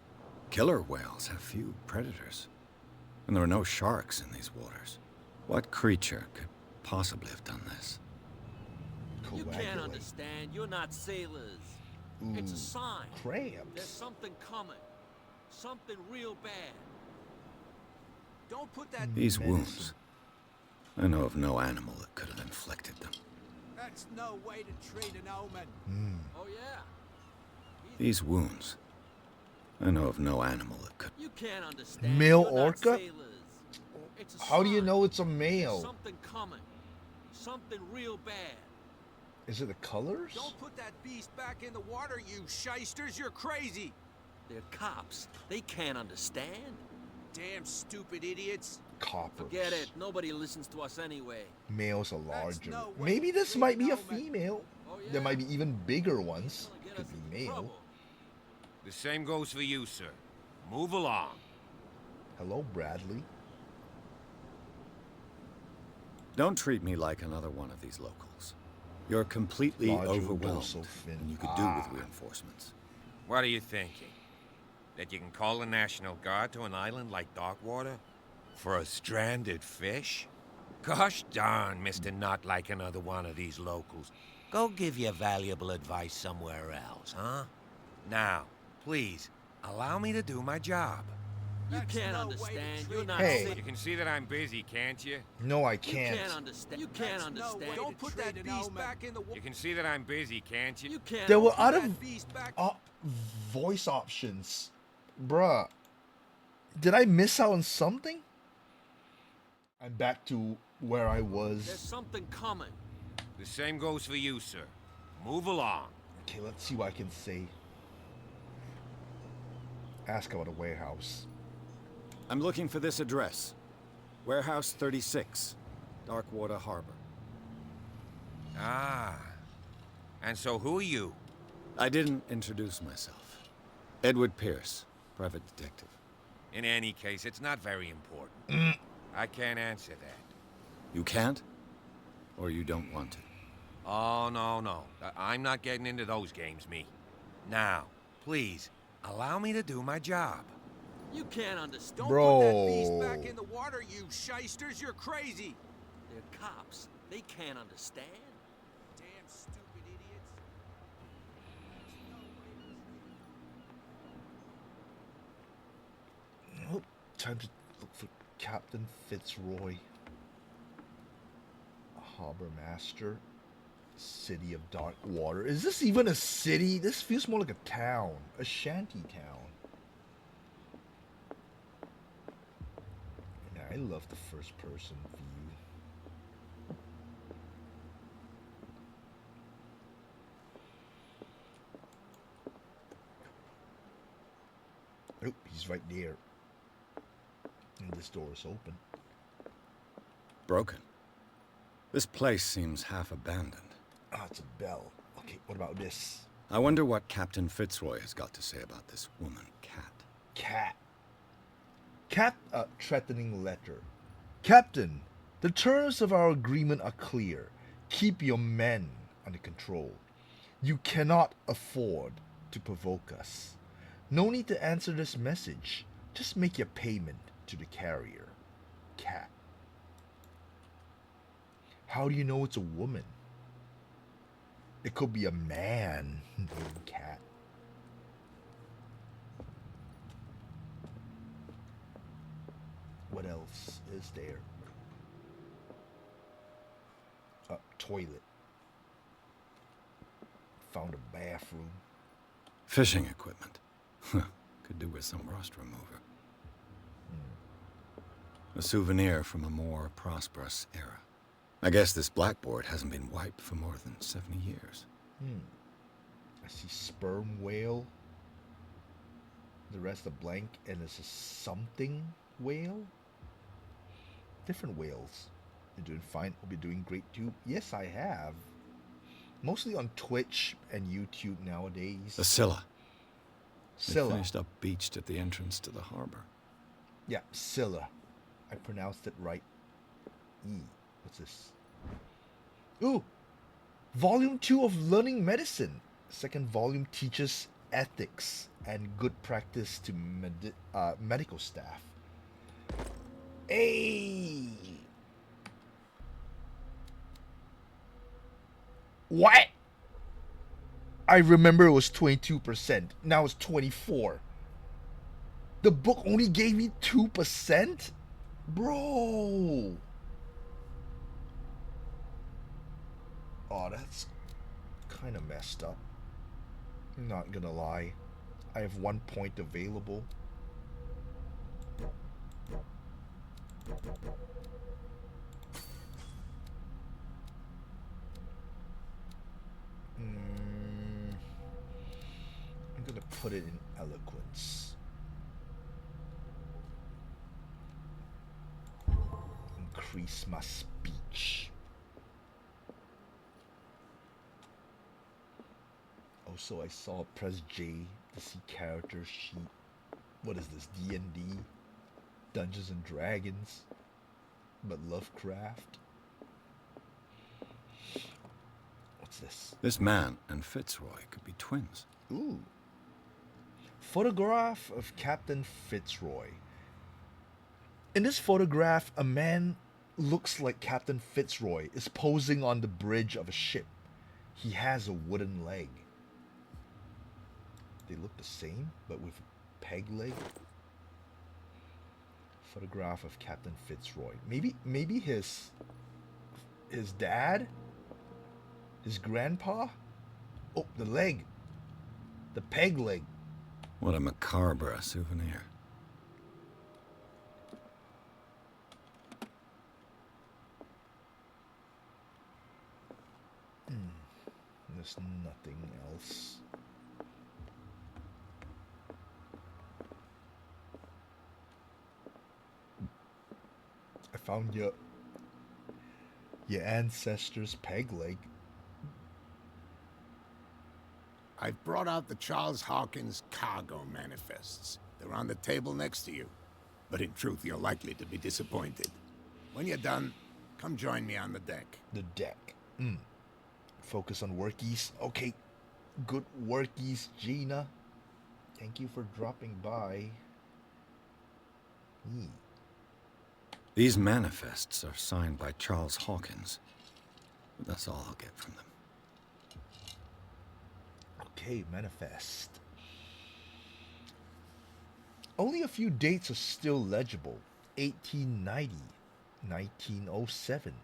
Killer whales have few predators. And there are no sharks in these waters. What creature could possibly have done this? You can't Coagulate. understand. You're not sailors. It's a sign. There's Crabs. something coming. Something real bad. Don't put that. These wounds. I know of no animal that could have inflicted them. That's no way to treat an omen. Oh, yeah? These wounds. I know of no animal that could. You can't understand. Male You're not orca? sailors. It's a How do you sign. know it's a male? Something coming. Something real bad. Is it the colors? Don't put that beast back in the water, you shysters. You're crazy. They're cops. They can't understand. Damn stupid idiots. Coppers. Forget it. Nobody listens to us anyway. Males are larger. no way Maybe to this treat might be an a omen. female. Oh, yeah? There might be even bigger ones. Gonna get Could us be into male. trouble. The same goes for you, sir. Move along. Hello, Bradley. Don't treat me like another one of these locals. You're completely Larger overwhelmed, dorsal fin. and you could do with reinforcements. What are you thinking? That you can call the National Guard to an island like Darkwater? For a stranded fish? Gosh darn, Mr. Not like another one of these locals. Go give your valuable advice somewhere else, huh? Now, please, allow me to do my job. You That's can't no way to understand. treat You're not Hey. sailors. You can see that I'm busy, can't you? No, I You can't. can't understand. You can't That's no understand. way Don't put that treat an beast omen. back in the water. You can see that I'm busy, can't you? You can't. There were Put other that beast back. voice options. Bruh. Did I miss out on something? I'm back to where I There's was. something coming. The same goes for you, sir. Move along. Okay, let's see what I can say. Ask about a warehouse. I'm looking for this address. Warehouse 36, Darkwater Harbor. Ah. And so who are you? I didn't introduce myself. Edward Pierce, private detective. In any case, it's not very important. I can't answer that. You can't? Or you don't want to? Oh, no. I'm not getting into those games, me. Now, please, allow me to do my job. You can't understand. Don't Bro. put that beast back in the water, you shysters. You're crazy. They're cops. They can't understand. Damn stupid idiots. Oh, time to look for Captain Fitzroy. Harbor Master. City of Dark Water. Is this even a city? This feels more like a town. A shanty town. Yeah, I love the first person view. Oh, he's right there. And this door is open. Broken. This place seems half abandoned. Ah, it's a bell. Okay, what about this? I wonder what Captain Fitzroy has got to say about this woman, Cat. Cat. Cat, threatening letter. Captain, the terms of our agreement are clear. Keep your men under control. You cannot afford to provoke us. No need to answer this message. Just make your payment to the carrier. Cat. How do you know it's a woman? It could be a man named Cat. What else is there? Toilet. Found a bathroom. Fishing equipment. Could do with some rust remover. A souvenir from a more prosperous era. I guess this blackboard hasn't been wiped for more than 70 years. I see sperm whale. The rest are blank, and it's a something whale. Different whales. You're doing fine. Hope you're doing great too. Yes, I have. Mostly on Twitch and YouTube nowadays. The Scylla. They Scylla. finished up beached at the entrance to the harbor. Yeah, Scylla. I pronounced it right. What's this? Ooh! Volume 2 of Learning Medicine. Second volume teaches ethics and good practice to medical staff. Hey! What? I remember it was 22%. Now it's 24%. The book only gave me 2%? Bro! Oh, that's kind of messed up. Not gonna lie. I have 1 point available. I'm gonna put it in eloquence. Increase my speech. Also, I saw press J to see character sheet. What is this? D&D? Dungeons and Dragons? But Lovecraft? What's this? This man and Fitzroy could be twins. Ooh. Photograph of Captain Fitzroy. In this photograph, a man looks like Captain Fitzroy is posing on the bridge of a ship. He has a wooden leg. They look the same, but with a peg leg. Photograph of Captain Fitzroy. Maybe his dad? His grandpa? Oh, the leg. The peg leg. What a macabre souvenir. There's nothing else. I found your ancestors' peg leg. I've brought out the Charles Hawkins cargo manifests. They're on the table next to you. But in truth, you're likely to be disappointed. When you're done, come join me on the deck. The deck. Focus on workies. Okay. Good workies, Gina. Thank you for dropping by. These manifests are signed by Charles Hawkins. But that's all I'll get from them. Okay, manifest. Only a few dates are still legible. 1890, 1907,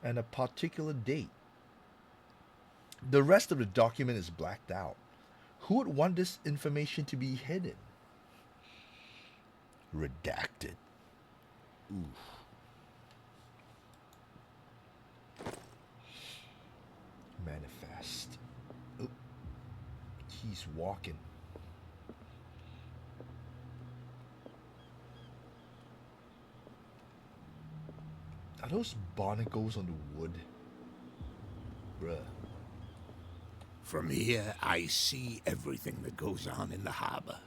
and a particular date. The rest of the document is blacked out. Who would want this information to be hidden? Redacted. Oof. Manifest. Oh, he's walking. Are those barnacles on the wood? Bruh. From here, I see everything that goes on in the harbor.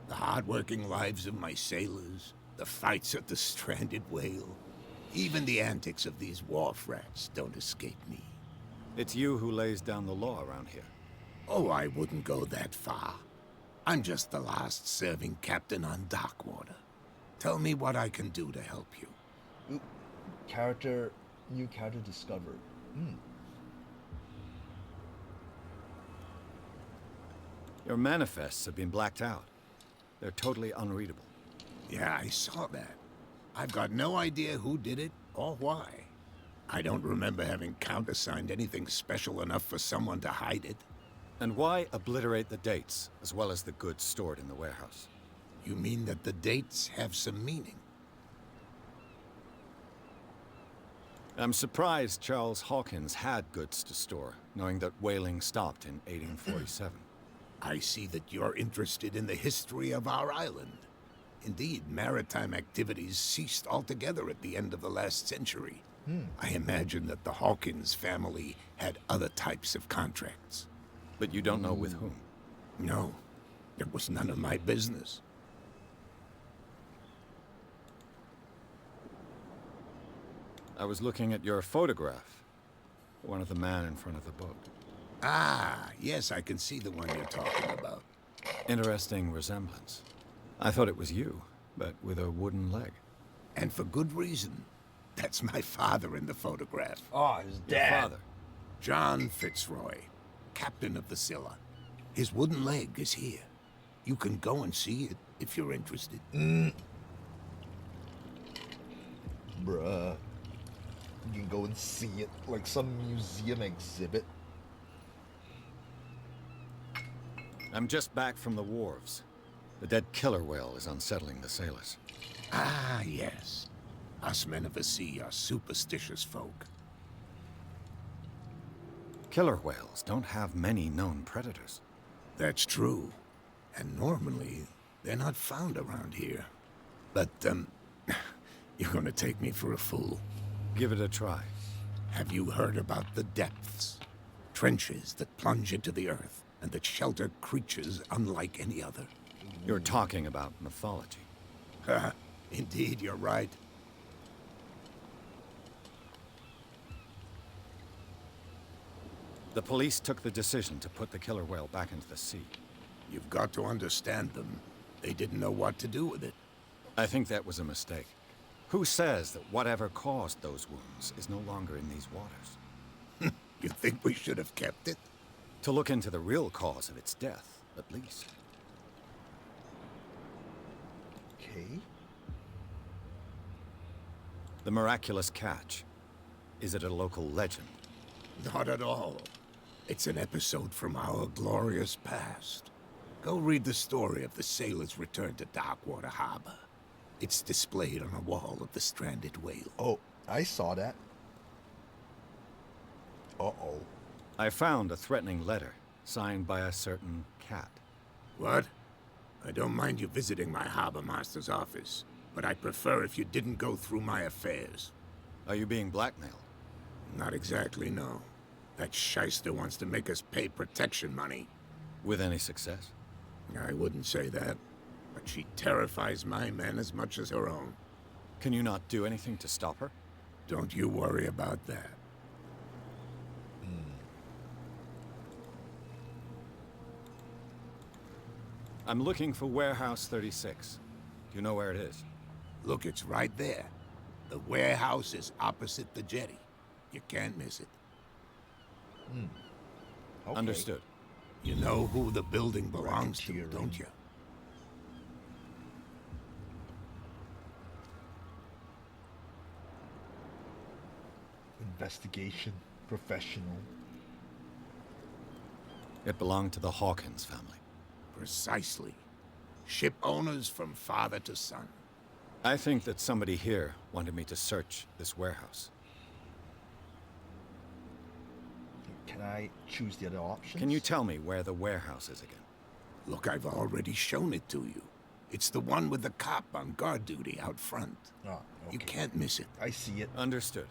The hard-working lives of my sailors, the fights at the stranded whale. Even the antics of these wharf rats don't escape me. It's you who lays down the law around here. Oh, I wouldn't go that far. I'm just the last serving captain on Darkwater. Tell me what I can do to help you. New character discovered. Your manifests have been blacked out. They're totally unreadable. Yeah, I saw that. I've got no idea who did it or why. I don't remember having countersigned anything special enough for someone to hide it. And why obliterate the dates, as well as the goods stored in the warehouse? You mean that the dates have some meaning? I'm surprised Charles Hawkins had goods to store, knowing that whaling stopped in 1847. I see that you're interested in the history of our island. Indeed, maritime activities ceased altogether at the end of the last century. I imagine that the Hawkins family had other types of contracts. But you don't know with whom? No, it was none of my business. I was looking at your photograph. One of the man in front of the boat. Ah, yes, I can see the one you're talking about. Interesting resemblance. I thought it was you, but with a wooden leg. And for good reason. That's my father in the photograph. Oh, his dad. Your father? John Fitzroy, captain of the Scylla. His wooden leg is here. You can go and see it if you're interested. Bruh. You can go and see it like some museum exhibit. I'm just back from the wharves. The dead killer whale is unsettling the sailors. Ah, yes. Us men of the sea are superstitious folk. Killer whales don't have many known predators. That's true. And normally, they're not found around here. But, you're gonna take me for a fool. Give it a try. Have you heard about the depths? Trenches that plunge into the earth and that shelter creatures unlike any other. You're talking about mythology. Indeed, you're right. The police took the decision to put the killer whale back into the sea. You've got to understand them. They didn't know what to do with it. I think that was a mistake. Who says that whatever caused those wounds is no longer in these waters? You think we should have kept it? To look into the real cause of its death, at least. Okay. The miraculous catch. Is it a local legend? Not at all. It's an episode from our glorious past. Go read the story of the sailor's return to Darkwater Harbor. It's displayed on a wall of the stranded whale. Oh, I saw that. Uh-oh. I found a threatening letter, signed by a certain cat. What? I don't mind you visiting my harbor master's office, but I prefer if you didn't go through my affairs. Are you being blackmailed? Not exactly, no. That shyster wants to make us pay protection money. With any success? I wouldn't say that, but she terrifies my men as much as her own. Can you not do anything to stop her? Don't you worry about that. I'm looking for Warehouse 36. Do you know where it is? Look, it's right there. The warehouse is opposite the jetty. You can't miss it. Okay. Understood. You know who the building belongs to, Racketeering. don't you? Investigation. Professional. It belonged to the Hawkins family. Precisely. Ship owners from father to son. I think that somebody here wanted me to search this warehouse. Can I choose the other options? Can you tell me where the warehouse is again? Look, I've already shown it to you. It's the one with the cop on guard duty out front. Oh, okay. You can't miss it. I see it. Understood.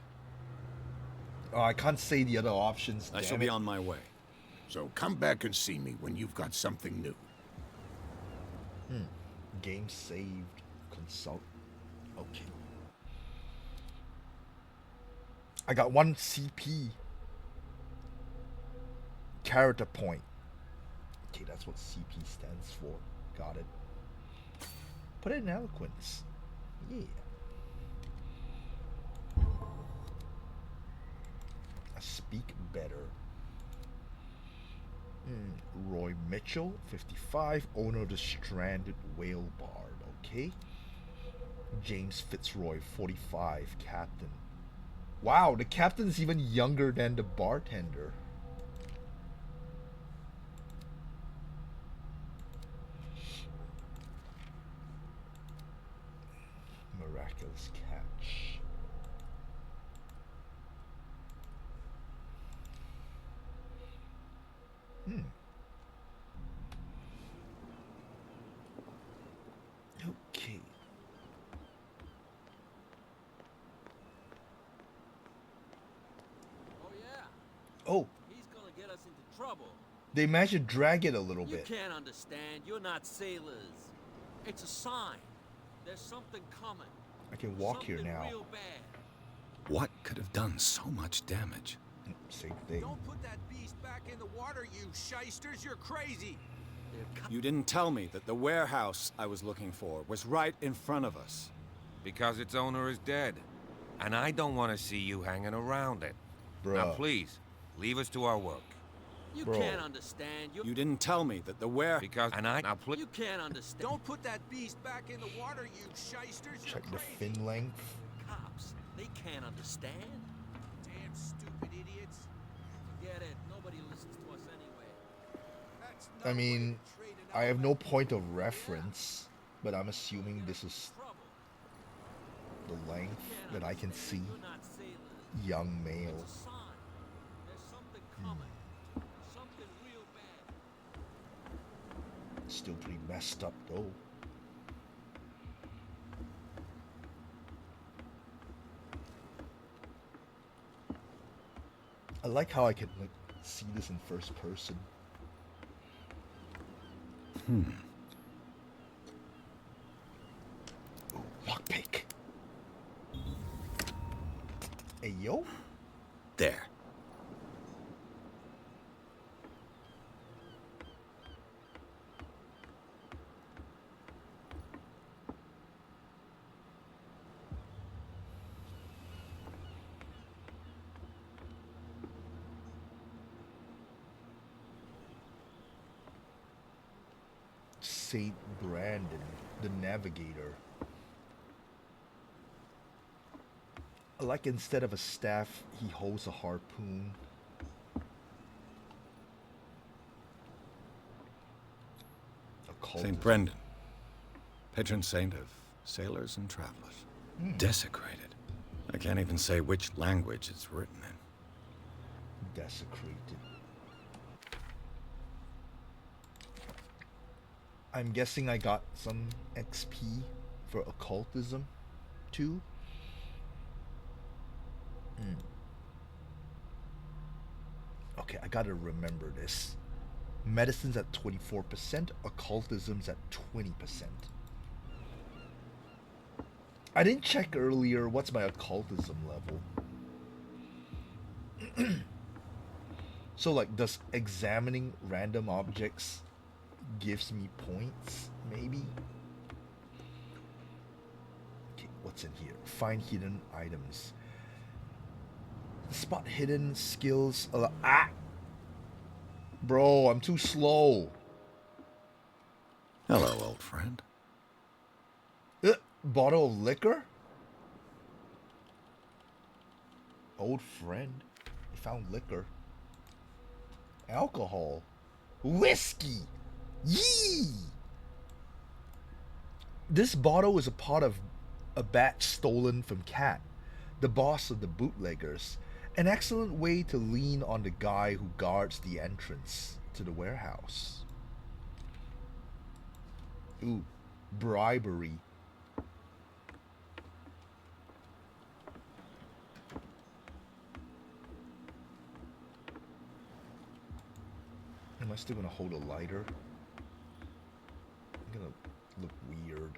Oh, I can't say the other options. I damn shall it. be on my way. So come back and see me when you've got something new. Game saved. Consult. Okay. I got 1 CP. Character point. Okay, that's what CP stands for. Got it. Put it in eloquence. Yeah. I speak better. Roy Mitchell, 55, owner of the Stranded Whale Bard. Okay. James Fitzroy, 45, captain. Wow, the captain's even younger than the bartender. Miraculous catch. Okay. Oh, yeah. Oh, He's gonna get us into trouble. they managed to drag it a little You bit. can't understand. You're not sailors. It's a sign. There's something coming. I can walk here Something now. real bad. What could have done so much damage? Same thing. Don't put that beast back in the water, you shysters. You're crazy. You didn't tell me that the warehouse I was looking for was right in front of us. Because its owner is dead. And I don't want to see you hanging around it. Now Bruh. please, leave us to our work. You Bro. can't understand. You didn't tell me that the warehouse... Now please... You can't understand. Don't put that beast back in the water, you shysters. You're Check the crazy. fin length. Cops, they can't understand. Damn stupid idiots. Forget it. Nobody listens to us anyway. That's I no way mean, to trade an I have no outlet. point of reference, but I'm assuming this is the length that I can see. You're not sailors. Young male. It's a sign. There's something coming. Something real bad. Still pretty messed up though. I like how I can like see this in first person. Ooh, lockpick. Hey yo. There. Saint Brandon, the navigator. Like instead of a staff, he holds a harpoon. A cult. St. Brendan, patron saint of sailors and travelers. Desecrated. I can't even say which language it's written in. Desecrated. I'm guessing I got some XP for occultism too. Okay, I gotta remember this. Medicine's at 24%, occultism's at 20%. I didn't check earlier what's my occultism level. So like, does examining random objects gives me points, maybe? Okay, what's in here? Find hidden items. Spot hidden skills. Ah! Bro, I'm too slow. Hello, old friend. Bottle of liquor? Old friend. I found liquor. Alcohol. Whiskey. Yee! This bottle is a part of a batch stolen from Cat, the boss of the bootleggers. An excellent way to lean on the guy who guards the entrance to the warehouse. Ooh, bribery. I still gonna hold a lighter? I'm gonna look weird.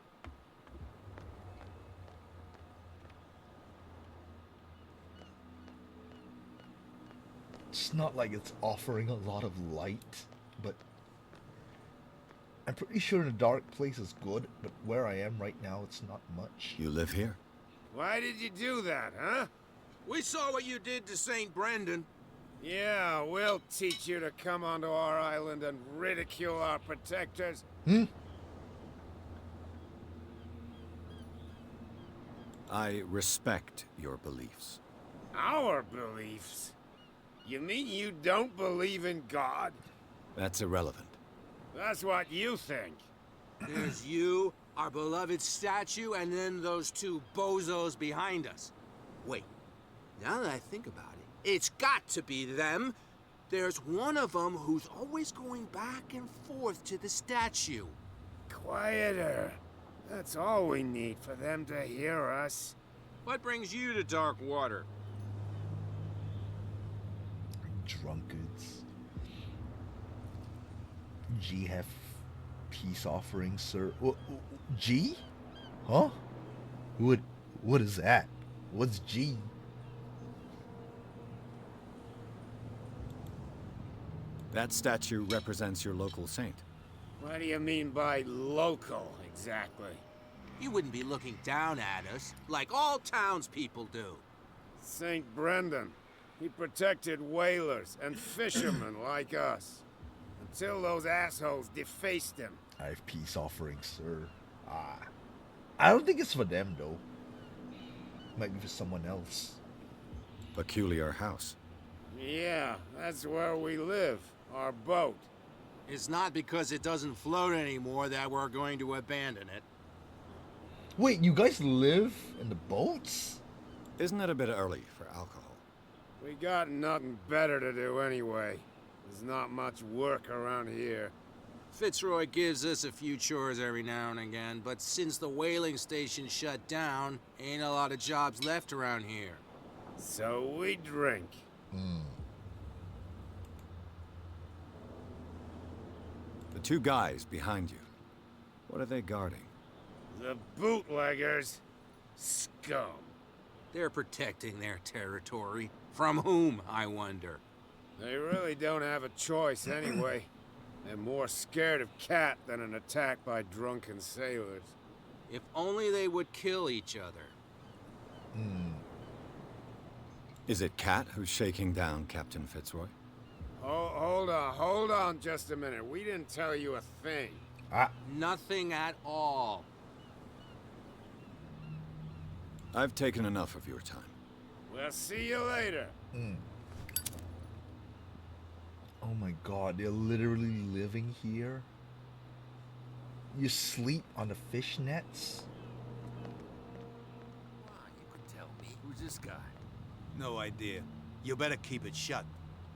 It's not like it's offering a lot of light, but I'm pretty sure the dark place is good, but where I am right now, it's not much. You live here? Why did you do that, huh? We saw what you did to St. Brendan. Yeah, we'll teach you to come onto our island and ridicule our protectors. I respect your beliefs. Our beliefs? You mean you don't believe in God? That's irrelevant. That's what you think. There's you, our beloved statue, and then those two bozos behind us. Wait, now that I think about it, it's got to be them. There's one of them who's always going back and forth to the statue. Quieter. That's all we need for them to hear us. What brings you to Dark Water? Drunkards. G have peace offerings, sir. G? Huh? What is that? What's G? That statue represents your local saint. What do you mean by local, exactly? You wouldn't be looking down at us, like all townspeople do. St. Brendan. He protected whalers and fishermen like us. Until those assholes defaced him. I have peace offerings, sir. I don't think it's for them, though. Might be for someone else. Peculiar house. Yeah, that's where we live. Our boat. It's not because it doesn't float anymore that we're going to abandon it. Wait, you guys live in the boats? Isn't it a bit early for alcohol? We got nothing better to do anyway. There's not much work around here. Fitzroy gives us a few chores every now and again, but since the whaling station shut down, ain't a lot of jobs left around here. So we drink. The two guys behind you, what are they guarding? The bootleggers. Scum. They're protecting their territory. From whom, I wonder? They really don't have a choice anyway. They're more scared of Cat than an attack by drunken sailors. If only they would kill each other. Is it Cat who's shaking down Captain Fitzroy? Hold on just a minute. We didn't tell you a thing. Nothing at all. I've taken enough of your time. We'll see you later. Oh my god, they're literally living here? You sleep on the fish nets? You could tell me. Who's this guy? No idea. You better keep it shut.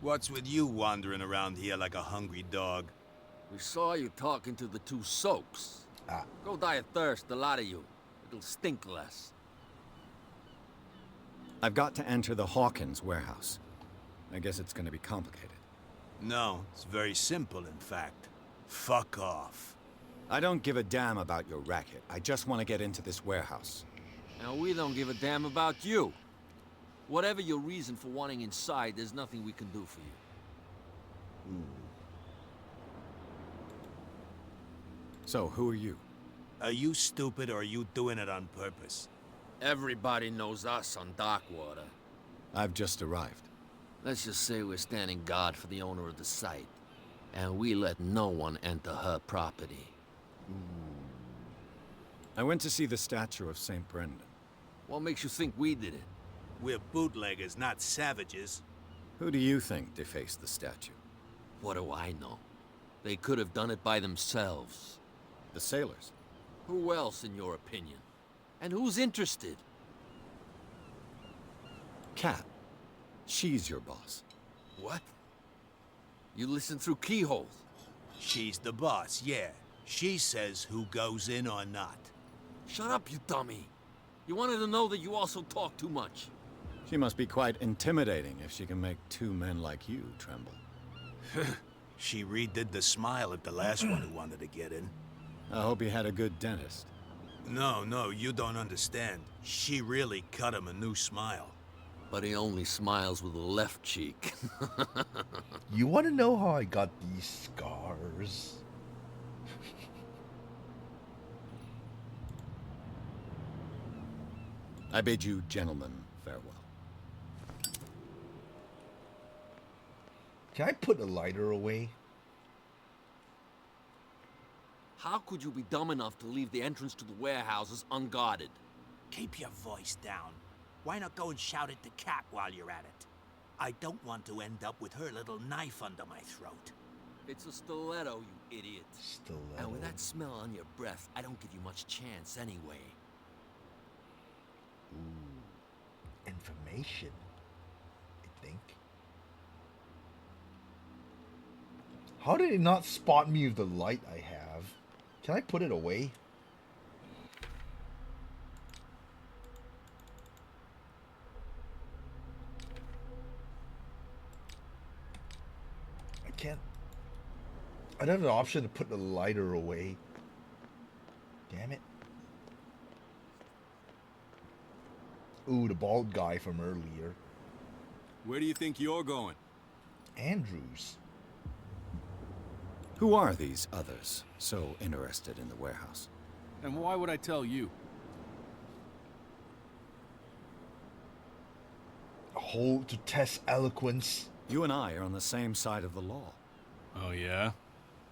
What's with you wandering around here like a hungry dog? We saw you talking to the two soaks. Go die of thirst, the lot of you. It'll stink less. I've got to enter the Hawkins warehouse. I guess it's gonna be complicated. No, it's very simple, in fact. Fuck off. I don't give a damn about your racket. I just want to get into this warehouse. Now, we don't give a damn about you. Whatever your reason for wanting inside, there's nothing we can do for you. So, who are you? Are you stupid or are you doing it on purpose? Everybody knows us on Darkwater. I've just arrived. Let's just say we're standing guard for the owner of the site. And we let no one enter her property. I went to see the statue of St. Brendan. What makes you think we did it? We're bootleggers, not savages. Who do you think defaced the statue? What do I know? They could have done it by themselves. The sailors. Who else, in your opinion? And who's interested? Cat. She's your boss. What? You listen through keyholes? She's the boss, yeah. She says who goes in or not. Shut up, you dummy. You wanted to know that you also talk too much. She must be quite intimidating if she can make two men like you tremble. She redid the smile at the last one who wanted to get in. I hope he had a good dentist. No, you don't understand. She really cut him a new smile. But he only smiles with the left cheek. You want to know how I got these scars? I bid you gentlemen farewell. Can I put the lighter away? How could you be dumb enough to leave the entrance to the warehouses unguarded? Keep your voice down. Why not go and shout at the cat while you're at it? I don't want to end up with her little knife under my throat. It's a stiletto, you idiot. Stiletto. And with that smell on your breath, I don't give you much chance anyway. Ooh. Information, I think. How did it not spot me with the light I have? Can I put it away? I can't. I don't have the option to put the lighter away. Damn it. Ooh, the bald guy from earlier. Where do you think you're going? Andrews. Who are these others so interested in the warehouse? And why would I tell you? A hole to test eloquence. You and I are on the same side of the law. Oh, yeah?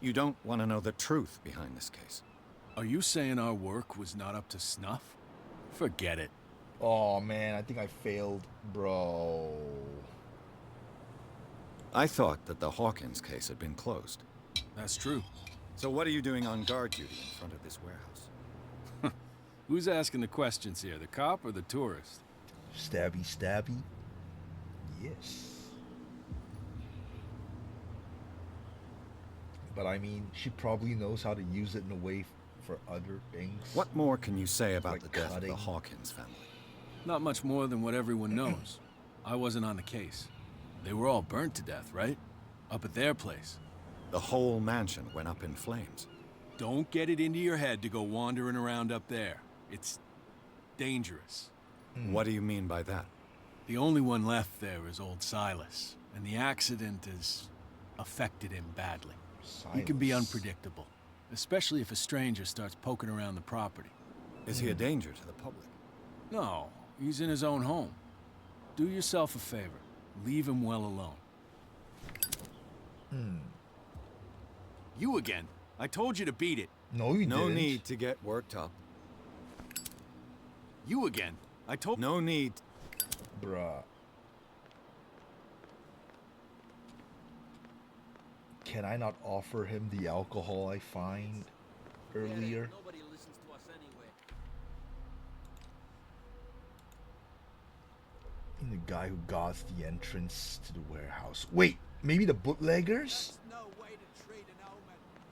You don't want to know the truth behind this case. Are you saying our work was not up to snuff? Forget it. Oh man, I think I failed, bro. I thought that the Hawkins case had been closed. That's true. So what are you doing on guard duty in front of this warehouse? Who's asking the questions here, the cop or the tourist? Stabby, stabby. Yes. But I mean, she probably knows how to use it in a way for other things. What more can you say about like the death cutting? of the Hawkins family? Not much more than what everyone knows. I wasn't on the case. They were all burnt to death, right? Up at their place. The whole mansion went up in flames. Don't get it into your head to go wandering around up there. It's dangerous. What do you mean by that? The only one left there is old Silas, and the accident has affected him badly. He can be unpredictable, especially if a stranger starts poking around the property. Is he a danger to the public? No, he's in his own home. Do yourself a favor. Leave him well alone. You again. I told you to beat it. No, you No didn't. need to get worked up. You again. I told... No need. Bruh. Can I not offer him the alcohol I find earlier? Nobody listens to us anyway. And the guy who guards the entrance to the warehouse. Wait, maybe the bootleggers?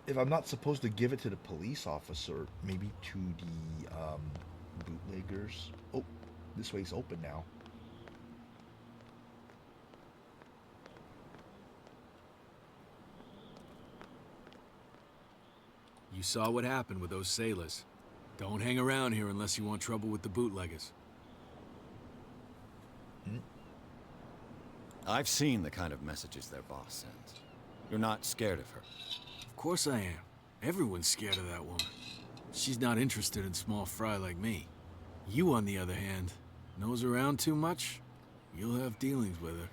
If I'm not supposed to give it to the police officer, maybe to the bootleggers. Oh, this way's open now. You saw what happened with those sailors. Don't hang around here unless you want trouble with the bootleggers. I've seen the kind of messages their boss sends. You're not scared of her. Of course I am. Everyone's scared of that woman. She's not interested in small fry like me. You, on the other hand, nose around too much, you'll have dealings with her.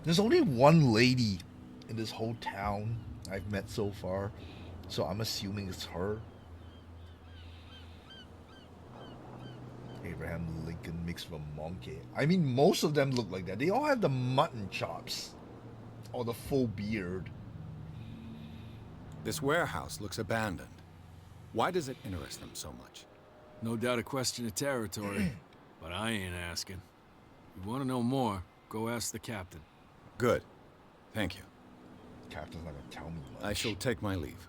There's only one lady in this whole town I've met so far, so I'm assuming it's her. Abraham Lincoln mixed with a monkey. I mean, most of them look like that. They all have the mutton chops. Or the full beard. This warehouse looks abandoned. Why does it interest them so much? No doubt a question of territory, but I ain't asking. If you want to know more, go ask the captain. Good. Thank you. Captain's not gonna tell me much. I shall take my leave.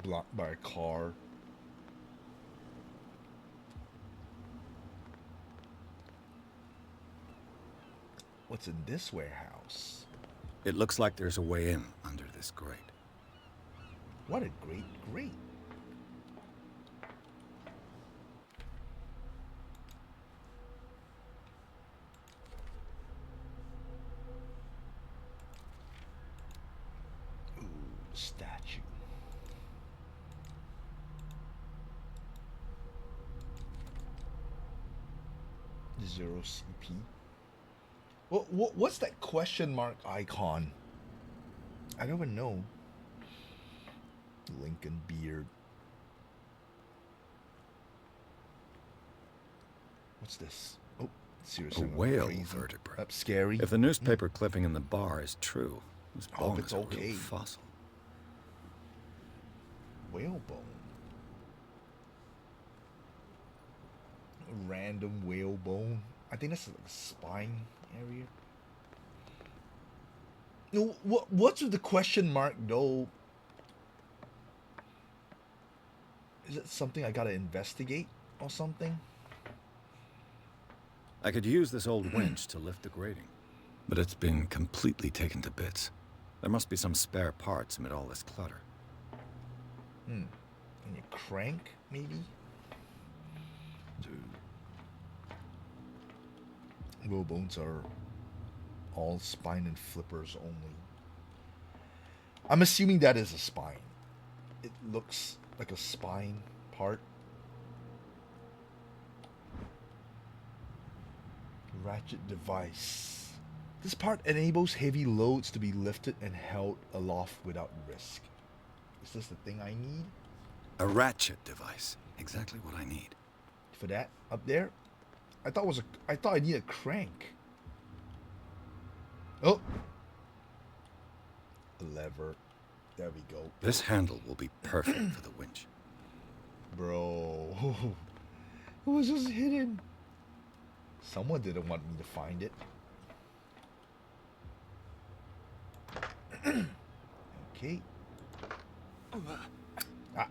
Blocked by a car. What's in this warehouse? It looks like there's a way in under this grate. What a great grate. Ooh, statue. Zero CP. What's that question mark icon? I don't even know. Lincoln beard. What's this? Oh, seriously. A whale vertebrae. That's scary. If the newspaper clipping in the bar is true, this Oh, bone it's is a real okay. fossil. Whale bone. A random whale bone. I think that's like a spine area. No, what's with the question mark though? Is it something I gotta investigate or something? I could use this old winch to lift the grating, but it's been completely taken to bits. There must be some spare parts amid all this clutter. And you crank, maybe? Dude. Whale bones are all spine and flippers only. I'm assuming that is a spine. It looks like a spine part. Ratchet device. This part enables heavy loads to be lifted and held aloft without risk. Is this the thing I need? A ratchet device. Exactly what I need. For that up there? I thought I need a crank. Oh. A lever. There we go. This handle will be perfect for the winch. Bro. It was just hidden. Someone didn't want me to find it. Okay. Ah.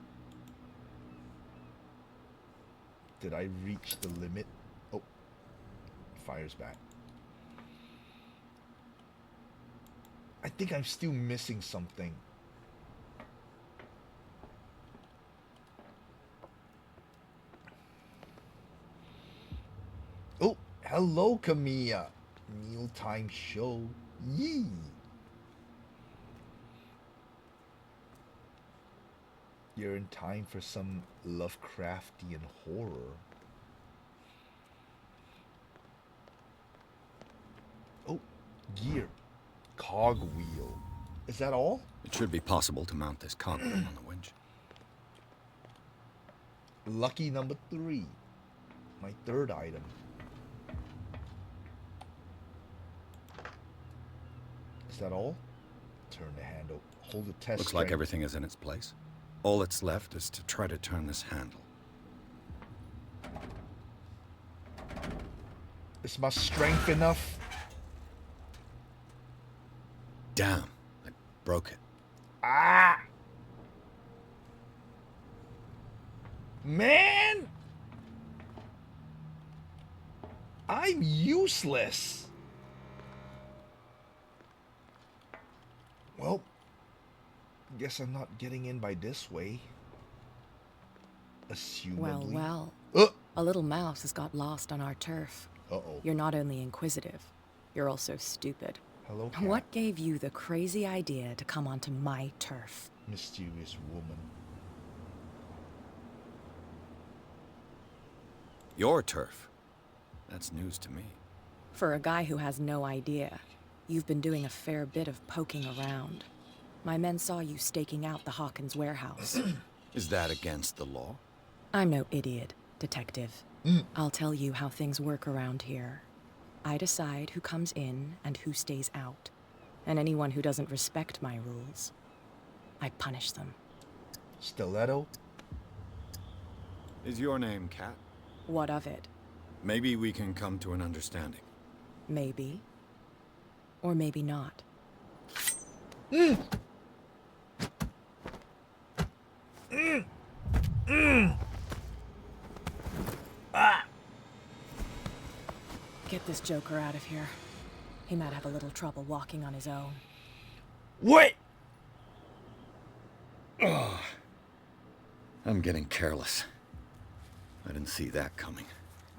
Did I reach the limit? Oh. Fires back. I think I'm still missing something. Oh, hello, Camilla. Mealtime show. Yee. You're in time for some Lovecraftian horror. Oh, gear. Cogwheel. Is that all? It should be possible to mount this cogwheel on the winch. Lucky number 3. My third item. Is that all? Turn the handle. Hold the test. Looks like everything is in its place. All that's left is to try to turn this handle. Is my strength enough? Damn, I broke it. Ah! Man! I'm useless. Well, guess I'm not getting in by this way. Assumably. Well. A little mouse has got lost on our turf. Uh-oh. You're not only inquisitive, you're also stupid. Hello, cat. What gave you the crazy idea to come onto my turf? Mysterious woman. Your turf? That's news to me. For a guy who has no idea, you've been doing a fair bit of poking around. My men saw you staking out the Hawkins warehouse. Is that against the law? I'm no idiot, detective. I'll tell you how things work around here. I decide who comes in and who stays out. And anyone who doesn't respect my rules, I punish them. Stiletto? Is your name Cat? What of it? Maybe we can come to an understanding. Maybe. Or maybe not. Ah! Get this joker out of here. He might have a little trouble walking on his own. What? Ugh. I'm getting careless. I didn't see that coming.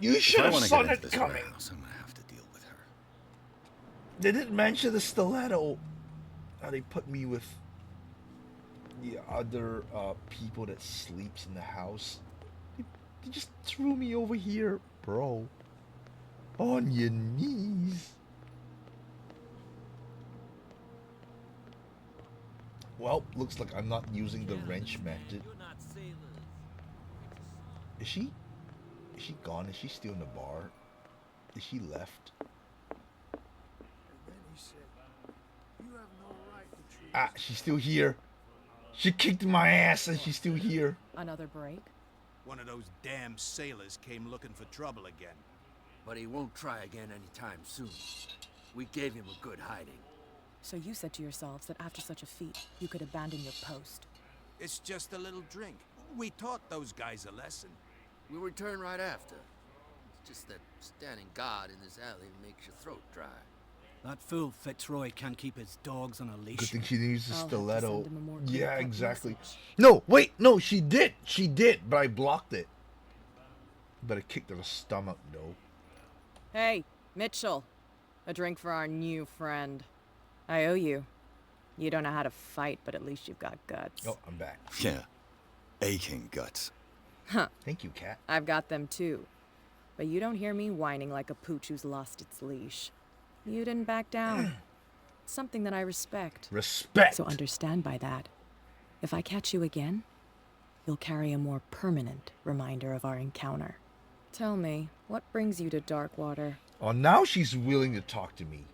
You should have If I saw want to get that into this coming. warehouse, I'm gonna have to deal with her. They didn't mention the stiletto. How they put me with the other people that sleeps in the house. They just threw me over here, bro. On your knees. Well, looks like I'm not using the wrench method. Is she? Is she gone? Is she still in the bar? Is she left? And then he said, you have no right to treat Ah, she's still here. She kicked my ass and she's still here. Another break? One of those damn sailors came looking for trouble again. But he won't try again anytime soon. We gave him a good hiding. So you said to yourselves that after such a feat, you could abandon your post. It's just a little drink. We taught those guys a lesson. We'll return right after. It's just that standing guard in this alley makes your throat dry. That fool Fitzroy can't keep his dogs on a leash. Good thing she didn't use the I'll have to stiletto. send him a more Yeah, clear-cut exactly. message. No, wait, no, she did. She did, but I blocked it. But it kicked her in the stomach, though. Hey, Mitchell. A drink for our new friend. I owe you. You don't know how to fight, but at least you've got guts. Oh, I'm back. Yeah. Aching guts. Huh. Thank you, Cat. I've got them too. But you don't hear me whining like a pooch who's lost its leash. You didn't back down. Something that I respect. Respect! So understand by that. If I catch you again, you'll carry a more permanent reminder of our encounter. Tell me, what brings you to Darkwater? Oh, now she's willing to talk to me.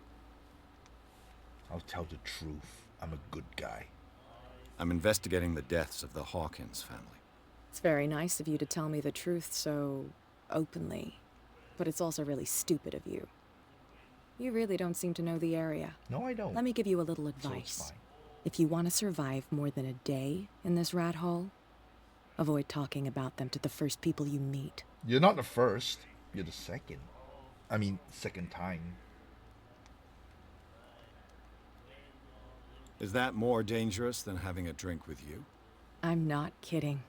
I'll tell the truth. I'm a good guy. I'm investigating the deaths of the Hawkins family. It's very nice of you to tell me the truth so openly, but it's also really stupid of you. You really don't seem to know the area. No, I don't. Let me give you a little So it's advice. fine. If you want to survive more than a day in this rat hole, avoid talking about them to the first people you meet. You're not the first. You're the second. I mean, second time. Is that more dangerous than having a drink with you? I'm not kidding.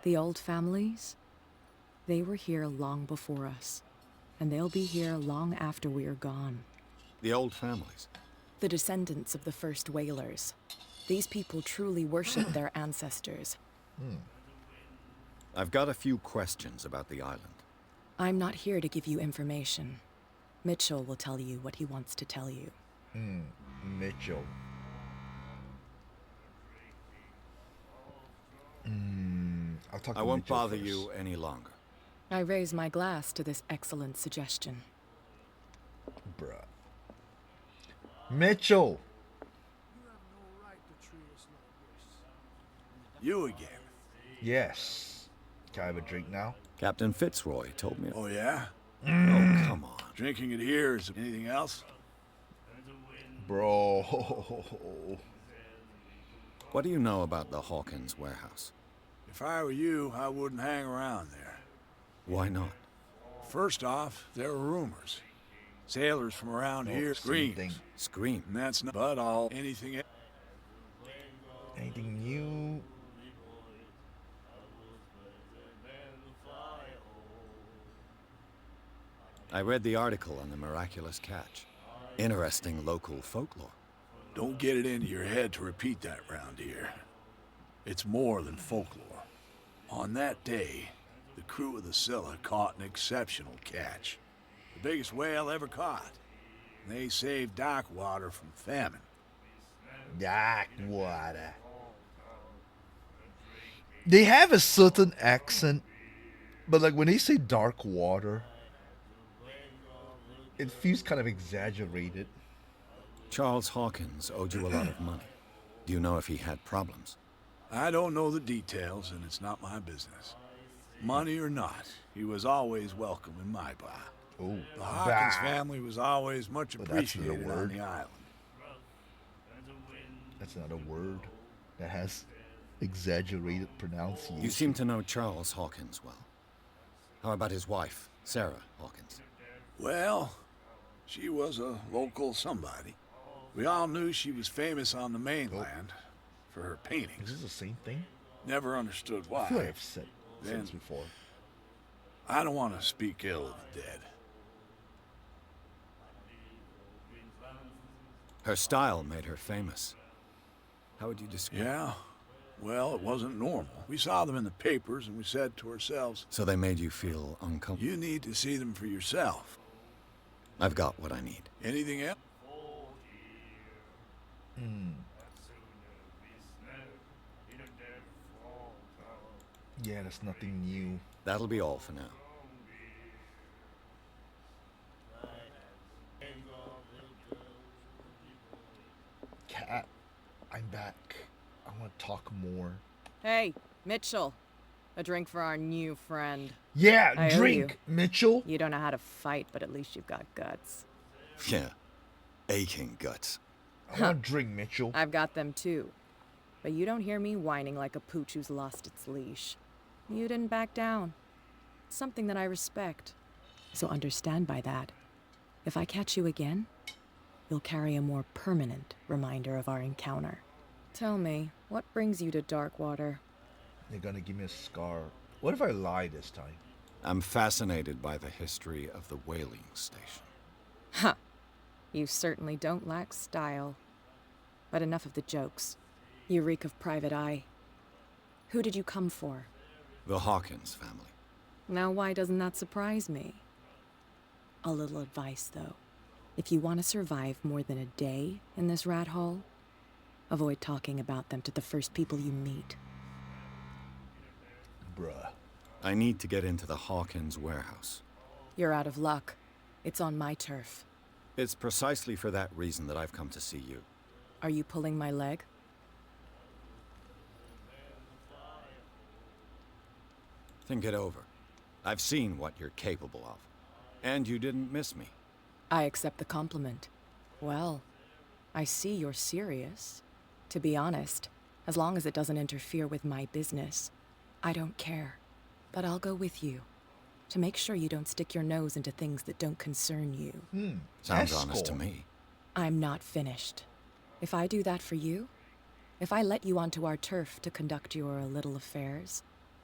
The old families, they were here long before us, and they'll be here long after we're gone. The old families? The descendants of the first whalers. These people truly worship their ancestors. I've got a few questions about the island. I'm not here to give you information. Mitchell will tell you what he wants to tell you. Mitchell. I'll talk to I won't Mitchell bother first. you any longer. I raise my glass to this excellent suggestion. Bruh. Mitchell! You have no right to treat us like this. You again. Yes. Can I have a drink now? Captain Fitzroy told me. Oh, yeah? Oh, come on. Drinking it here, is there anything else? Bro. What do you know about the Hawkins warehouse? If I were you, I wouldn't hang around there. Why not? First off, there are rumors. Sailors from around Oh, here same scream. thing. Scream. And that's not but all anything. Anything new? I read the article on the miraculous catch. Interesting local folklore. Don't get it into your head to repeat that round here. It's more than folklore. On that day, the crew of the Scylla caught an exceptional catch. The biggest whale ever caught. They saved Darkwater from famine. Darkwater. They have a certain accent, but like when they say dark water, it feels kind of exaggerated. Charles Hawkins owed you a lot of money. Do you know if he had problems? I don't know the details, and it's not my business. Money or not, he was always welcome in my bar. Oh, The Hawkins family was always much Well, that's not a appreciated on word. the island. That's not a word that has exaggerated pronunciation. You seem to know Charles Hawkins well. How about his wife, Sarah Hawkins? Well, She was a local somebody. We all knew she was famous on the mainland for her paintings. Is this the same thing? Never understood why. I feel like I've said Then- this before. I don't want to speak ill of the dead. Her style made her famous. How would you describe? Yeah, well, it wasn't normal. We saw them in the papers and we said to ourselves, So they made you feel uncomfortable? you need to see them for yourself. I've got what I need. Anything else? Yeah, that's nothing new. That'll be all for now. Cat, I'm back. I want to talk more. Hey, Mitchell. A drink for our new friend. Yeah, I owe drink, Mitchell. You don't know how to fight, but at least you've got guts. Yeah. Aching guts. I want to drink, Mitchell. I've got them too. But you don't hear me whining like a pooch who's lost its leash. You didn't back down. It's something that I respect. So understand by that. If I catch you again, you'll carry a more permanent reminder of our encounter. Tell me, what brings you to Darkwater? They're gonna give me a scar. What if I lie this time? I'm fascinated by the history of the whaling station. Ha! You certainly don't lack style. But enough of the jokes. You reek of private eye. Who did you come for? The Hawkins family. Now why doesn't that surprise me? A little advice, though. If you want to survive more than a day in this rat hole, avoid talking about them to the first people you meet. Bruh. I need to get into the Hawkins warehouse. You're out of luck. It's on my turf. It's precisely for that reason that I've come to see you. Are you pulling my leg? Think it over. I've seen what you're capable of. And you didn't miss me. I accept the compliment. Well, I see you're serious. To be honest, as long as it doesn't interfere with my business, I don't care. But I'll go with you, to make sure you don't stick your nose into things that don't concern you. Sounds honest to me. I'm not finished. If I do that for you, if I let you onto our turf to conduct your little affairs,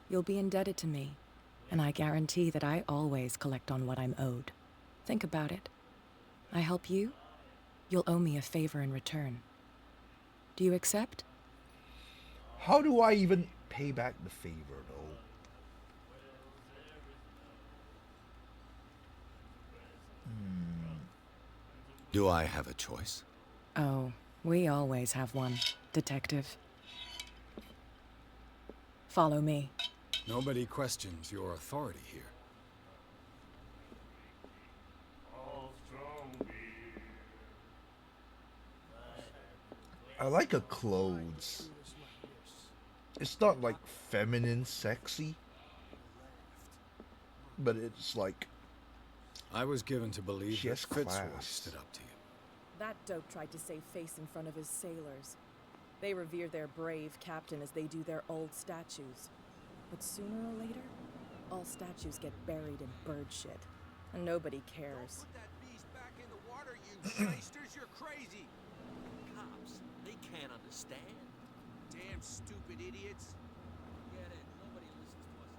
you'll be indebted to me, and I guarantee that I always collect on what I'm owed. Think about it. I help you, you'll owe me a favor in return. Do you accept? How do I even pay back the favor, though? Do I have a choice? Oh, we always have one, Detective. Follow me. Nobody questions your authority here. I like her clothes. It's not like feminine sexy, but it's like I was given to believe she that has Fitzroy class. stood up to you. That dope tried to save face in front of his sailors. They revere their brave captain as they do their old statues. But sooner or later, all statues get buried in bird shit, and nobody cares. Put that beast back in the water, you shysters. You're crazy. Cops, they can't understand. Damn stupid idiots. Get it? Nobody listens to us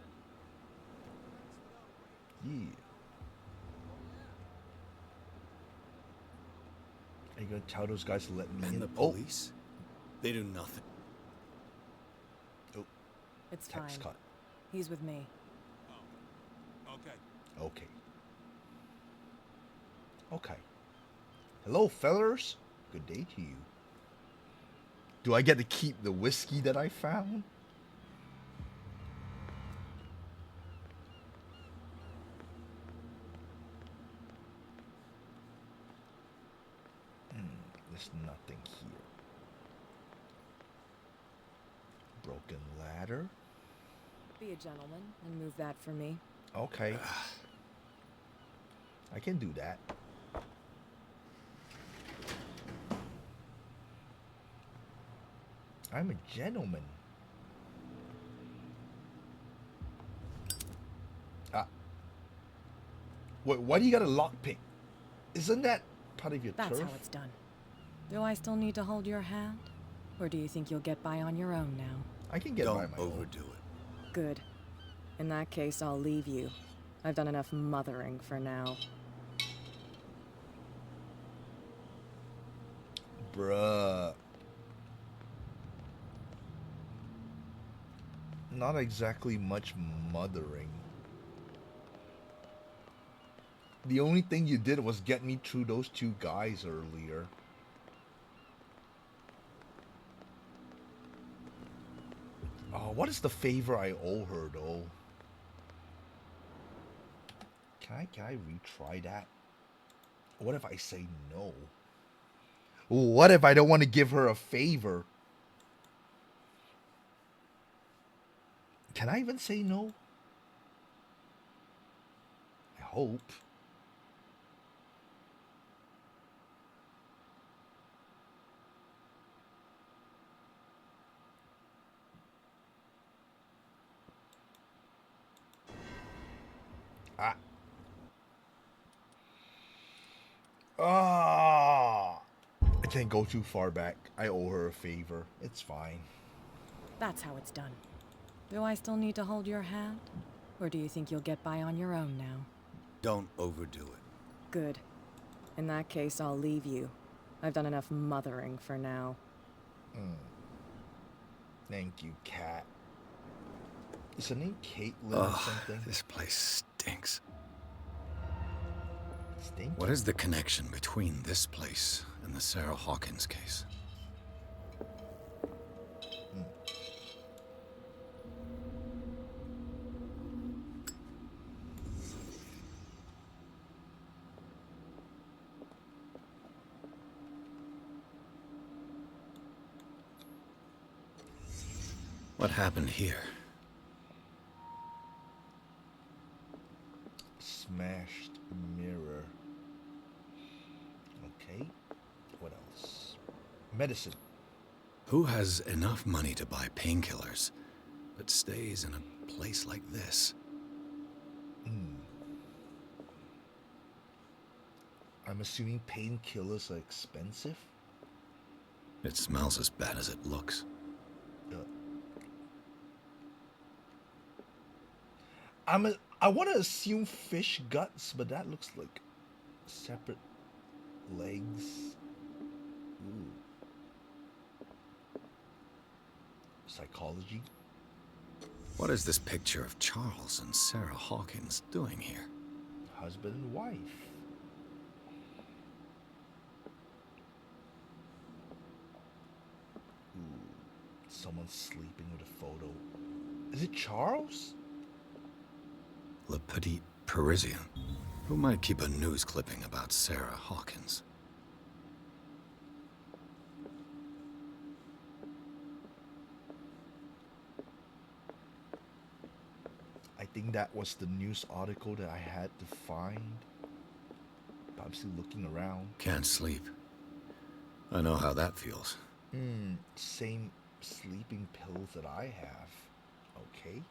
anyway. Yeah. Are you gonna tell those guys to let me in? And the police? They do nothing. Oh. It's Text fine. cut. He's with me. Okay. Okay. Okay. Hello, fellers. Good day to you. Do I get to keep the whiskey that I found? There's nothing here. Broken ladder. Be a gentleman and move that for me. Okay. I can do that. I'm a gentleman. Ah. Wait, why do you got a lockpick? Isn't that part of your That's turf? how it's done. Do I still need to hold your hand? Or do you think you'll get by on your own now? I can get by my own. Don't overdo it. Good. In that case, I'll leave you. I've done enough mothering for now. Bruh. Not exactly much mothering. The only thing you did was get me through those two guys earlier. Oh, what is the favor I owe her, though? Can I retry that? What if I say no? What if I don't want to give her a favor? Can I even say no? I hope. I can't go too far back. I owe her a favor. It's fine. That's how it's done. Do I still need to hold your hand? Or do you think you'll get by on your own now? Don't overdo it. Good. In that case, I'll leave you. I've done enough mothering for now. Thank you, Cat. Is her name Caitlin or Ugh, something? this place stinks. Stinky? What is the connection between this place and the Sarah Hawkins case? What happened here? Smashed mirror. Okay. What else? Medicine. Who has enough money to buy painkillers, but stays in a place like this? I'm assuming painkillers are expensive? It smells as bad as it looks. I want to assume fish guts, but that looks like separate legs. Ooh. Psychology. What is this picture of Charles and Sarah Hawkins doing here? Husband and wife. Ooh. Someone sleeping with a photo. Is it Charles? Le Petit Parisien. Who might keep a news clipping about Sarah Hawkins? I think that was the news article that I had to find. But I'm still looking around. Can't sleep. I know how that feels. Same sleeping pills that I have. Okay.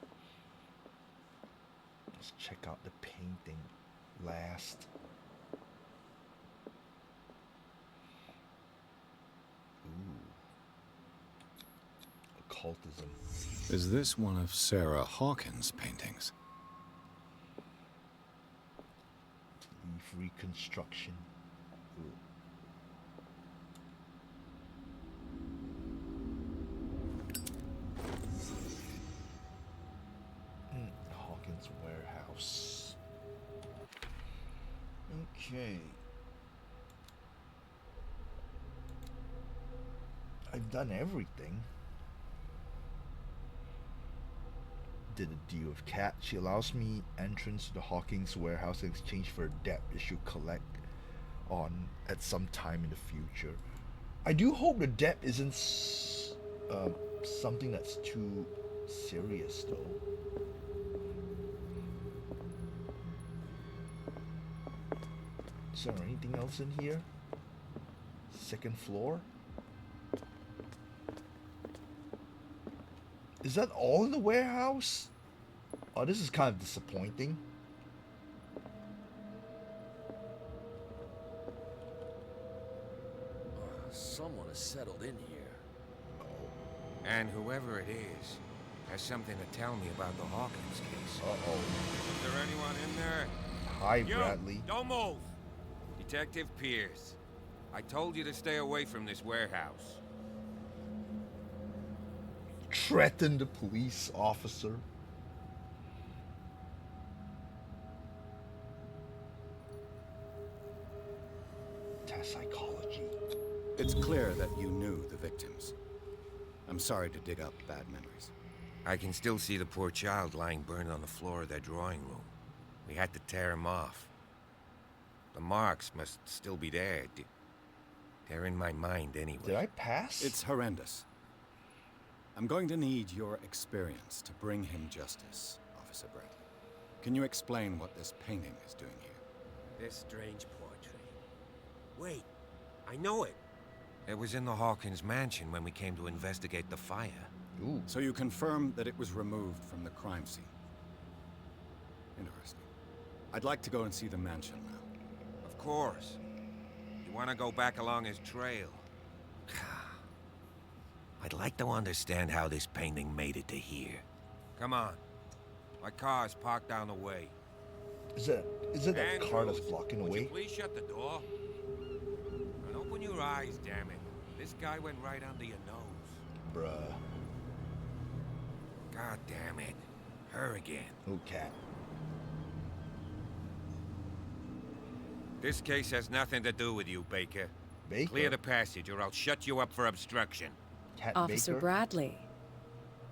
Let's check out the painting last. Ooh. Occultism. Is this one of Sarah Hawkins' paintings? Leaf reconstruction. Ooh. Hawkins warehouse. Okay. I've done everything. Did a deal with Kat. She allows me entrance to the Hawkins warehouse in exchange for a debt that she'll collect on at some time in the future. I do hope the debt isn't something that's too serious, though. Is there anything else in here? Second floor? Is that all in the warehouse? Oh, this is kind of disappointing. Someone has settled in here. And whoever it is has something to tell me about the Hawkins case. Uh-oh. Is there anyone in there? Hi, You, Bradley. don't move! Detective Pierce. I told you to stay away from this warehouse. Threatened the police officer. Test psychology. It's clear that you knew the victims. I'm sorry to dig up bad memories. I can still see the poor child lying burned on the floor of their drawing room. We had to tear him off. The marks must still be there. They're in my mind anyway. Did I pass? It's horrendous. I'm going to need your experience to bring him justice, Officer Bradley. Can you explain what this painting is doing here? This strange portrait. Wait, I know it. It was in the Hawkins mansion when we came to investigate the fire. Ooh. So you confirm that it was removed from the crime scene. Interesting. I'd like to go and see the mansion now. Of course. You want to go back along his trail? I'd like to understand how this painting made it to here. Come on. My car's parked down the way. Is it that car that's blocking the would way? you please shut the door? And open your eyes, damn it. This guy went right under your nose. Bruh. God damn it. Her again. Okay. This case has nothing to do with you, Baker. Baker? Clear the passage or I'll shut you up for obstruction. Cat Officer Baker? Bradley,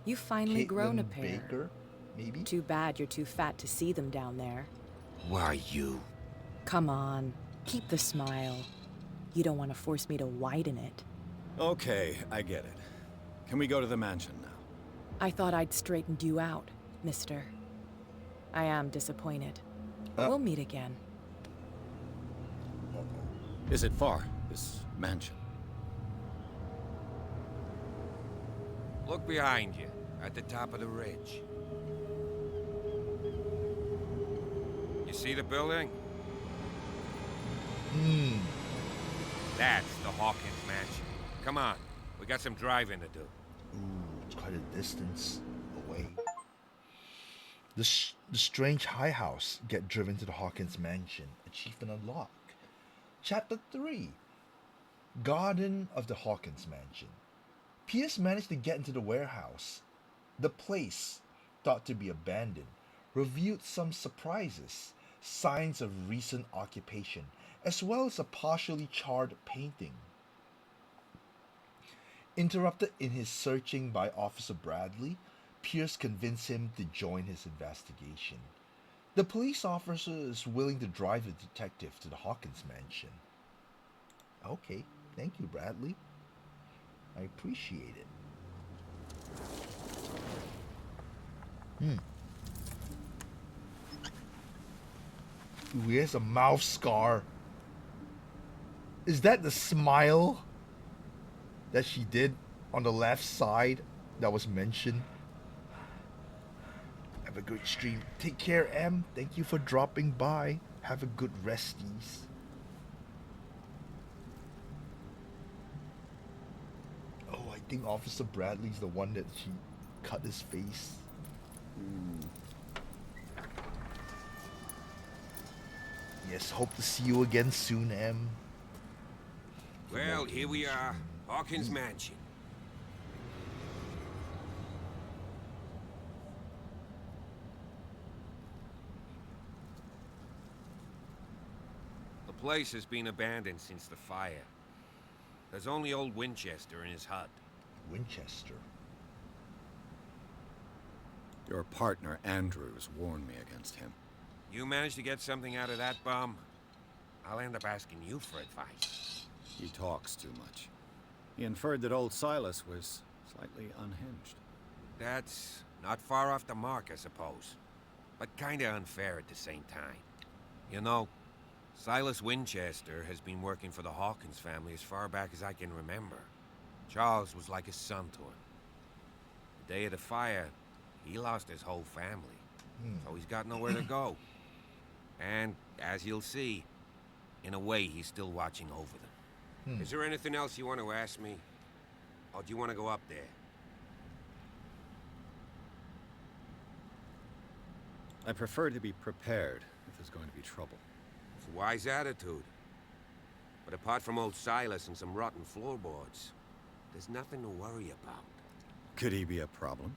you've finally grown a Caitlin pair. Baker? Maybe? Too bad you're too fat to see them down there. Why you? Come on, keep the smile. You don't want to force me to widen it. Okay, I get it. Can we go to the mansion now? I thought I'd straightened you out, mister. I am disappointed. We'll meet again. Is it far, this mansion? Look behind you, at the top of the ridge. You see the building? That's the Hawkins mansion. Come on, we got some driving to do. Ooh, it's quite a distance away. The strange high house get driven to the Hawkins mansion. Achievement unlocked. Chapter 3. Garden of the Hawkins mansion. Pierce managed to get into the warehouse. The place, thought to be abandoned, revealed some surprises, signs of recent occupation, as well as a partially charred painting. Interrupted in his searching by Officer Bradley, Pierce convinced him to join his investigation. The police officer is willing to drive the detective to the Hawkins mansion. Okay, thank you, Bradley. I appreciate it. Ooh, he has a mouth scar. Is that the smile that she did on the left side that was mentioned? Have a good stream. Take care, Em. Thank you for dropping by. Have a good resties. Oh, I think Officer Bradley's the one that she cut his face. Yes, hope to see you again soon, Em. Well, here we are. Hawkins mansion. The place has been abandoned since the fire. There's only old Winchester in his hut. Winchester? Your partner, Andrews, warned me against him. You managed to get something out of that bum? I'll end up asking you for advice. He talks too much. He inferred that old Silas was slightly unhinged. That's not far off the mark, I suppose. But kinda unfair at the same time. You know, Silas Winchester has been working for the Hawkins family as far back as I can remember. Charles was like a son to him. The day of the fire, he lost his whole family. So he's got nowhere to go. And, as you'll see, in a way, he's still watching over them. Is there anything else you want to ask me? Or do you want to go up there? I prefer to be prepared if there's going to be trouble. It's a wise attitude. But apart from old Silas and some rotten floorboards, there's nothing to worry about. Could he be a problem?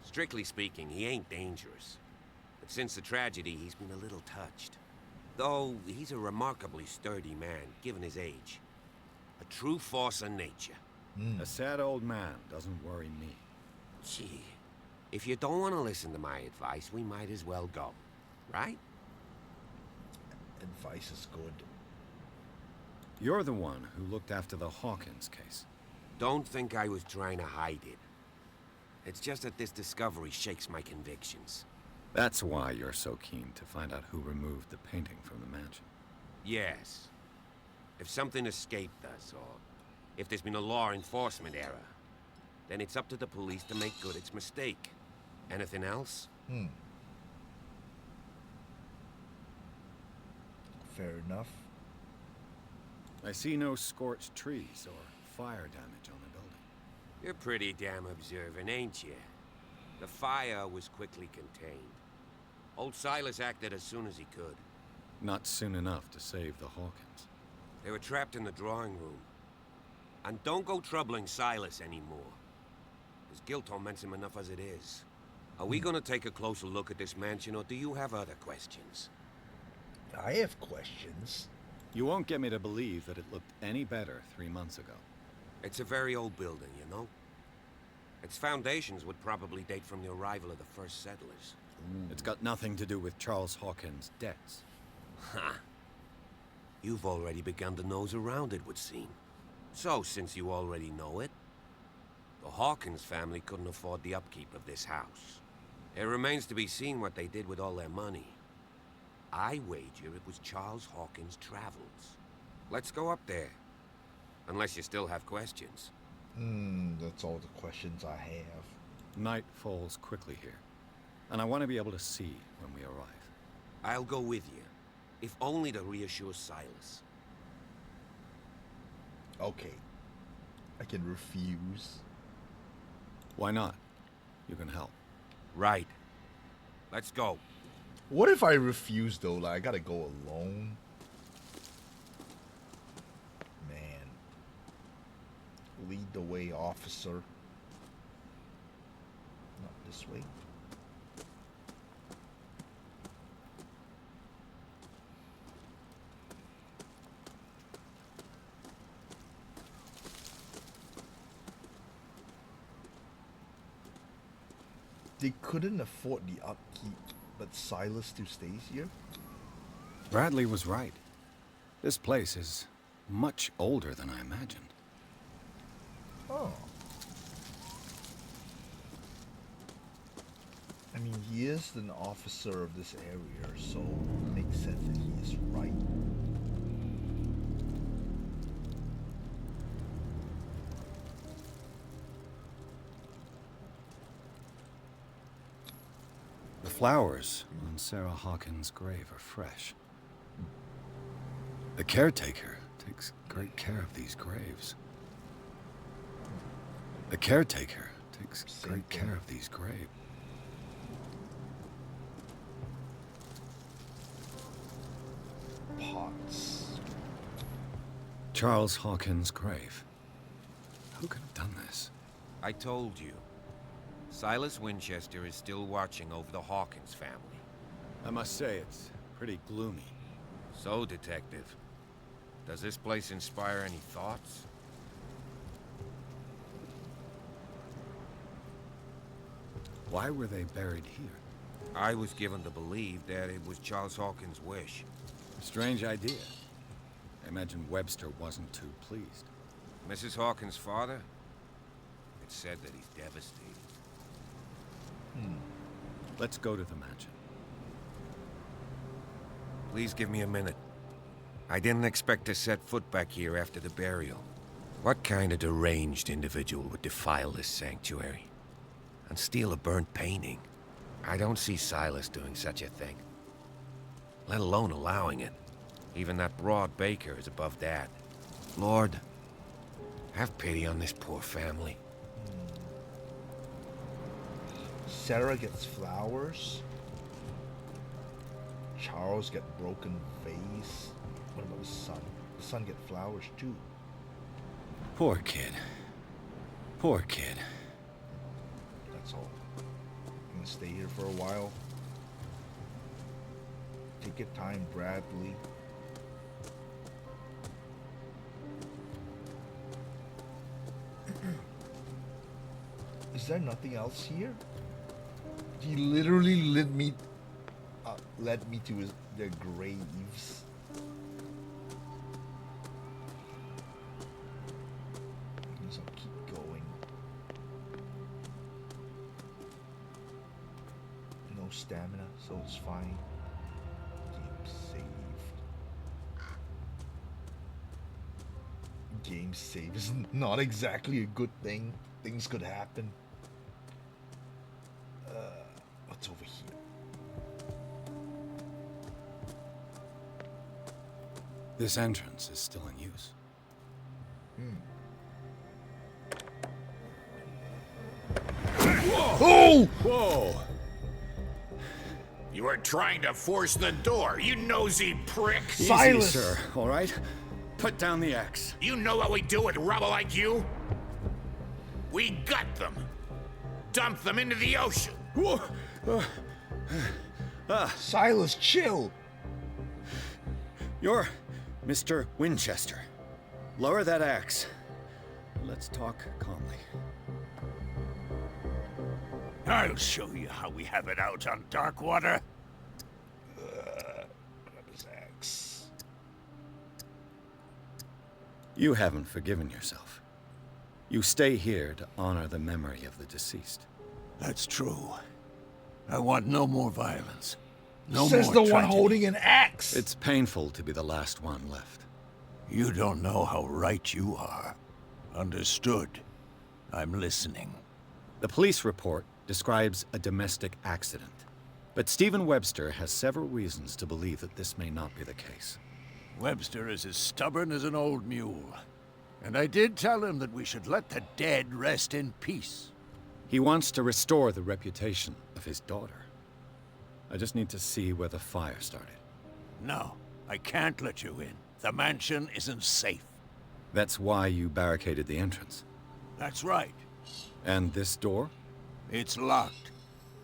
Strictly speaking, he ain't dangerous. But since the tragedy, he's been a little touched. Though, he's a remarkably sturdy man, given his age. A true force of nature. A sad old man doesn't worry me. Gee, if you don't want to listen to my advice, we might as well go. Right? Advice is good. You're the one who looked after the Hawkins case. Don't think I was trying to hide it. It's just that this discovery shakes my convictions. That's why you're so keen to find out who removed the painting from the mansion. Yes. If something escaped us, or if there's been a law enforcement error, then it's up to the police to make good its mistake. Anything else? Fair enough. I see no scorched trees or fire damage on the building. You're pretty damn observant, ain't you? The fire was quickly contained. Old Silas acted as soon as he could. Not soon enough to save the Hawkins. They were trapped in the drawing room. And don't go troubling Silas anymore. His guilt torments him enough as it is. Are we gonna take a closer look at this mansion, or do you have other questions? I have questions. You won't get me to believe that it looked any better 3 months ago. It's a very old building, you know? Its foundations would probably date from the arrival of the first settlers. It's got nothing to do with Charles Hawkins' debts. Ha! You've already begun to nose around, it would seem. So, since you already know it, the Hawkins family couldn't afford the upkeep of this house. It remains to be seen what they did with all their money. I wager it was Charles Hawkins' travels. Let's go up there. Unless you still have questions. That's all the questions I have. Night falls quickly here, and I want to be able to see when we arrive. I'll go with you, if only to reassure Silas. Okay. I can refuse. Why not? You can help. Right. Let's go. What if I refuse though? Like, I gotta go alone? Man. Lead the way, officer. Not this way. They couldn't afford the upkeep, but Silas still stays here? Bradley was right. This place is much older than I imagined. Oh. I mean, he is an officer of this area, so it makes sense that he is right. The flowers on Sarah Hawkins' grave are fresh. The caretaker takes great care of these graves. The caretaker takes great care of these graves. Pots. Charles Hawkins' grave. Who could have done this? I told you. Silas Winchester is still watching over the Hawkins family. I must say, it's pretty gloomy. So, Detective, does this place inspire any thoughts? Why were they buried here? I was given to believe that it was Charles Hawkins' wish. Strange idea. I imagine Webster wasn't too pleased. Mrs. Hawkins' father? It's said that he's devastated. Let's go to the mansion. Please give me a minute. I didn't expect to set foot back here after the burial. What kind of deranged individual would defile this sanctuary? And steal a burnt painting? I don't see Silas doing such a thing. Let alone allowing it. Even that broad baker is above that. Lord, have pity on this poor family. Sarah gets flowers. Charles get broken vase. What about the son? The son get flowers too. Poor kid. Poor kid. That's all. I'm gonna stay here for a while. Take your time, Bradley. Is there nothing else here? He literally led me to their graves. So I'll keep going. No stamina, so it's fine. Game saved. Game save is not exactly a good thing. Things could happen. What's over here? This entrance is still in use. Oh! Whoa! You were trying to force the door, you nosy prick! Easy, sir, all right? Put down the axe. You know what we do with rubble like you? We gut them. Dump them into the ocean. Whoa! Silas, chill! You're Mr. Winchester. Lower that axe. Let's talk calmly. I'll show you how we have it out on Darkwater. Grab his axe. You haven't forgiven yourself. You stay here to honor the memory of the deceased. That's true. I want no more violence. No Says more the one tragedy. holding an axe. It's painful to be the last one left. You don't know how right you are. Understood. I'm listening. The police report describes a domestic accident, but Stephen Webster has several reasons to believe that this may not be the case. Webster is as stubborn as an old mule. And I did tell him that we should let the dead rest in peace. He wants to restore the reputation of his daughter. I just need to see where the fire started. No, I can't let you in. The mansion isn't safe. That's why you barricaded the entrance. That's right. And this door? It's locked,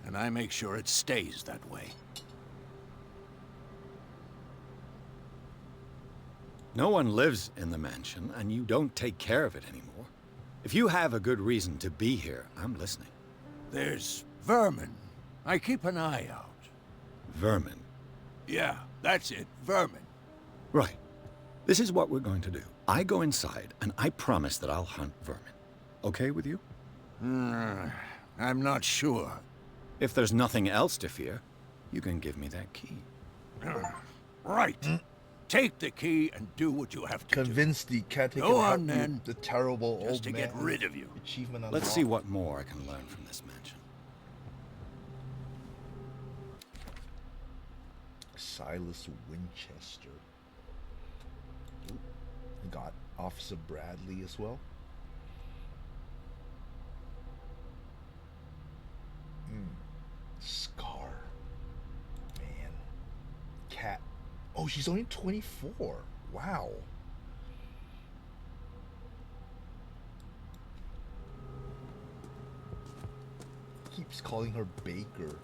and I make sure it stays that way. No one lives in the mansion, and you don't take care of it anymore. If you have a good reason to be here, I'm listening. There's vermin. I keep an eye out. Vermin? Yeah, that's it, vermin. Right. This is what we're going to do. I go inside, and I promise that I'll hunt vermin. Okay with you? I'm not sure. If there's nothing else to fear, you can give me that key. Right. Take the key and do what you have to Convince the caretaker Go to help on, then. you, the terrible Just old to man. get rid of you. Achievement Let's unlocked. see what more I can learn from this mansion. Silas Winchester. Ooh, got Officer Bradley as well. Scar. Man. Cat. Oh, she's only 24. Wow. Keeps calling her Baker.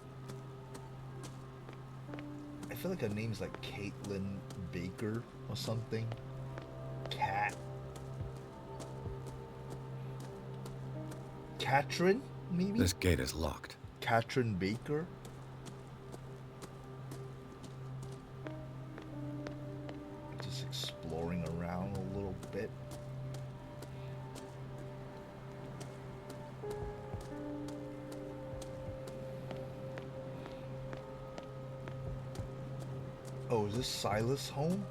I feel like her name's like Caitlin Baker or something. Cat. Katrin, maybe? This gate is locked. Katrin Baker? Just exploring around a little bit. Oh, is this Silas' home?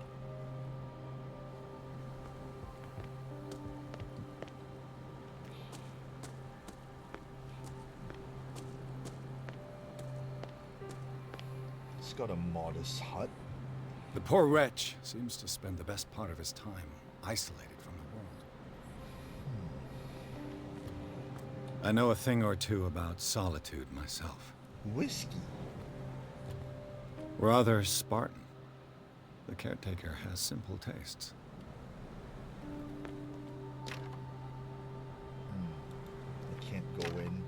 It's got a modest hut. The poor wretch seems to spend the best part of his time isolated from I know a thing or two about solitude myself. Whiskey. Rather Spartan. The caretaker has simple tastes. I can't go in.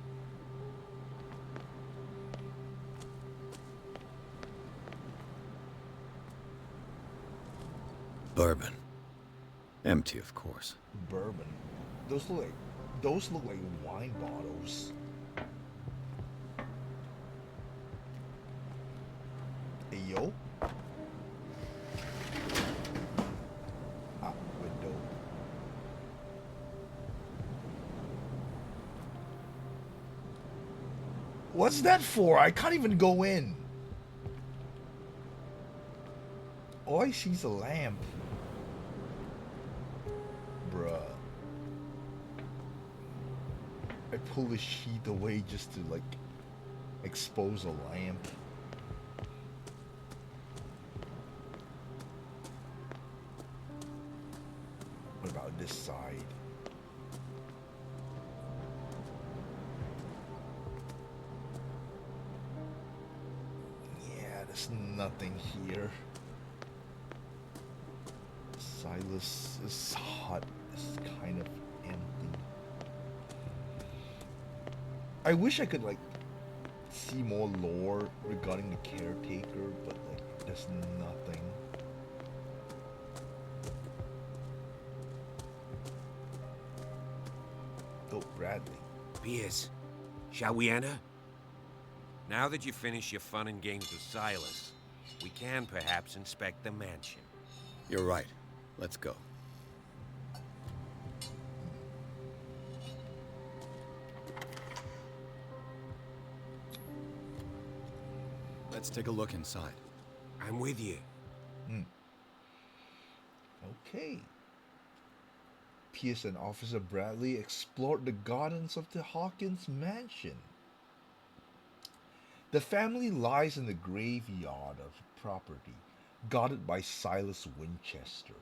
Bourbon. Empty, of course. Bourbon. Those look like wine bottles. Hey, yo. Ah, window. What's that for? I can't even go in. All I see is a lamp. Bruh. I pull the sheet away just to, like, expose a lamp. What about this side? Yeah, there's nothing here. Silas is hot. It's kind of empty. I wish I could, like, see more lore regarding the caretaker, but, like, there's nothing. Oh, Bradley. Pierce, shall we enter? Now that you've finished your fun and games with Silas, we can perhaps inspect the mansion. You're right. Let's go. Let's take a look inside. I'm with you. Okay. Pierce and Officer Bradley explored the gardens of the Hawkins mansion. The family lies in the graveyard of property, guarded by Silas Winchester.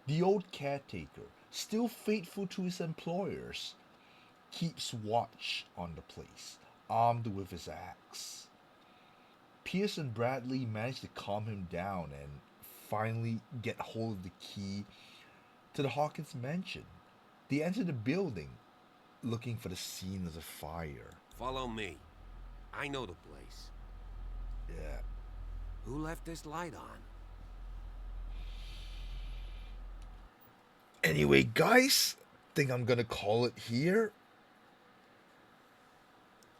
The old caretaker, still faithful to his employers, keeps watch on the place, armed with his axe. Pierce and Bradley manage to calm him down and finally get hold of the key to the Hawkins mansion. They enter the building, looking for the scene of the fire. Follow me. I know the place. Yeah. Who left this light on? Anyway, guys, think I'm gonna call it here.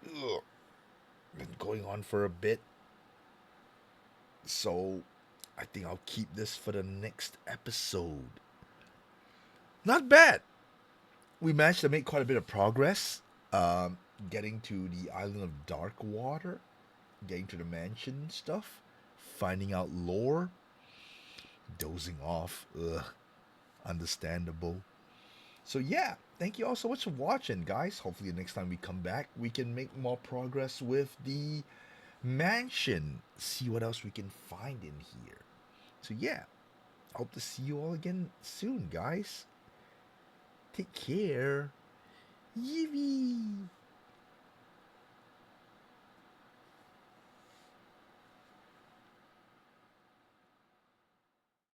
Ugh. Been going on for a bit. So, I think I'll keep this for the next episode. Not bad. We managed to make quite a bit of progress. Getting to the island of Darkwater. Getting to the mansion and stuff. Finding out lore. Dozing off. Ugh. Understandable. So yeah, thank you all so much for watching, guys. Hopefully the next time we come back, we can make more progress with the mansion. See what else we can find in here. So yeah, hope to see you all again soon, guys. Take care. Yee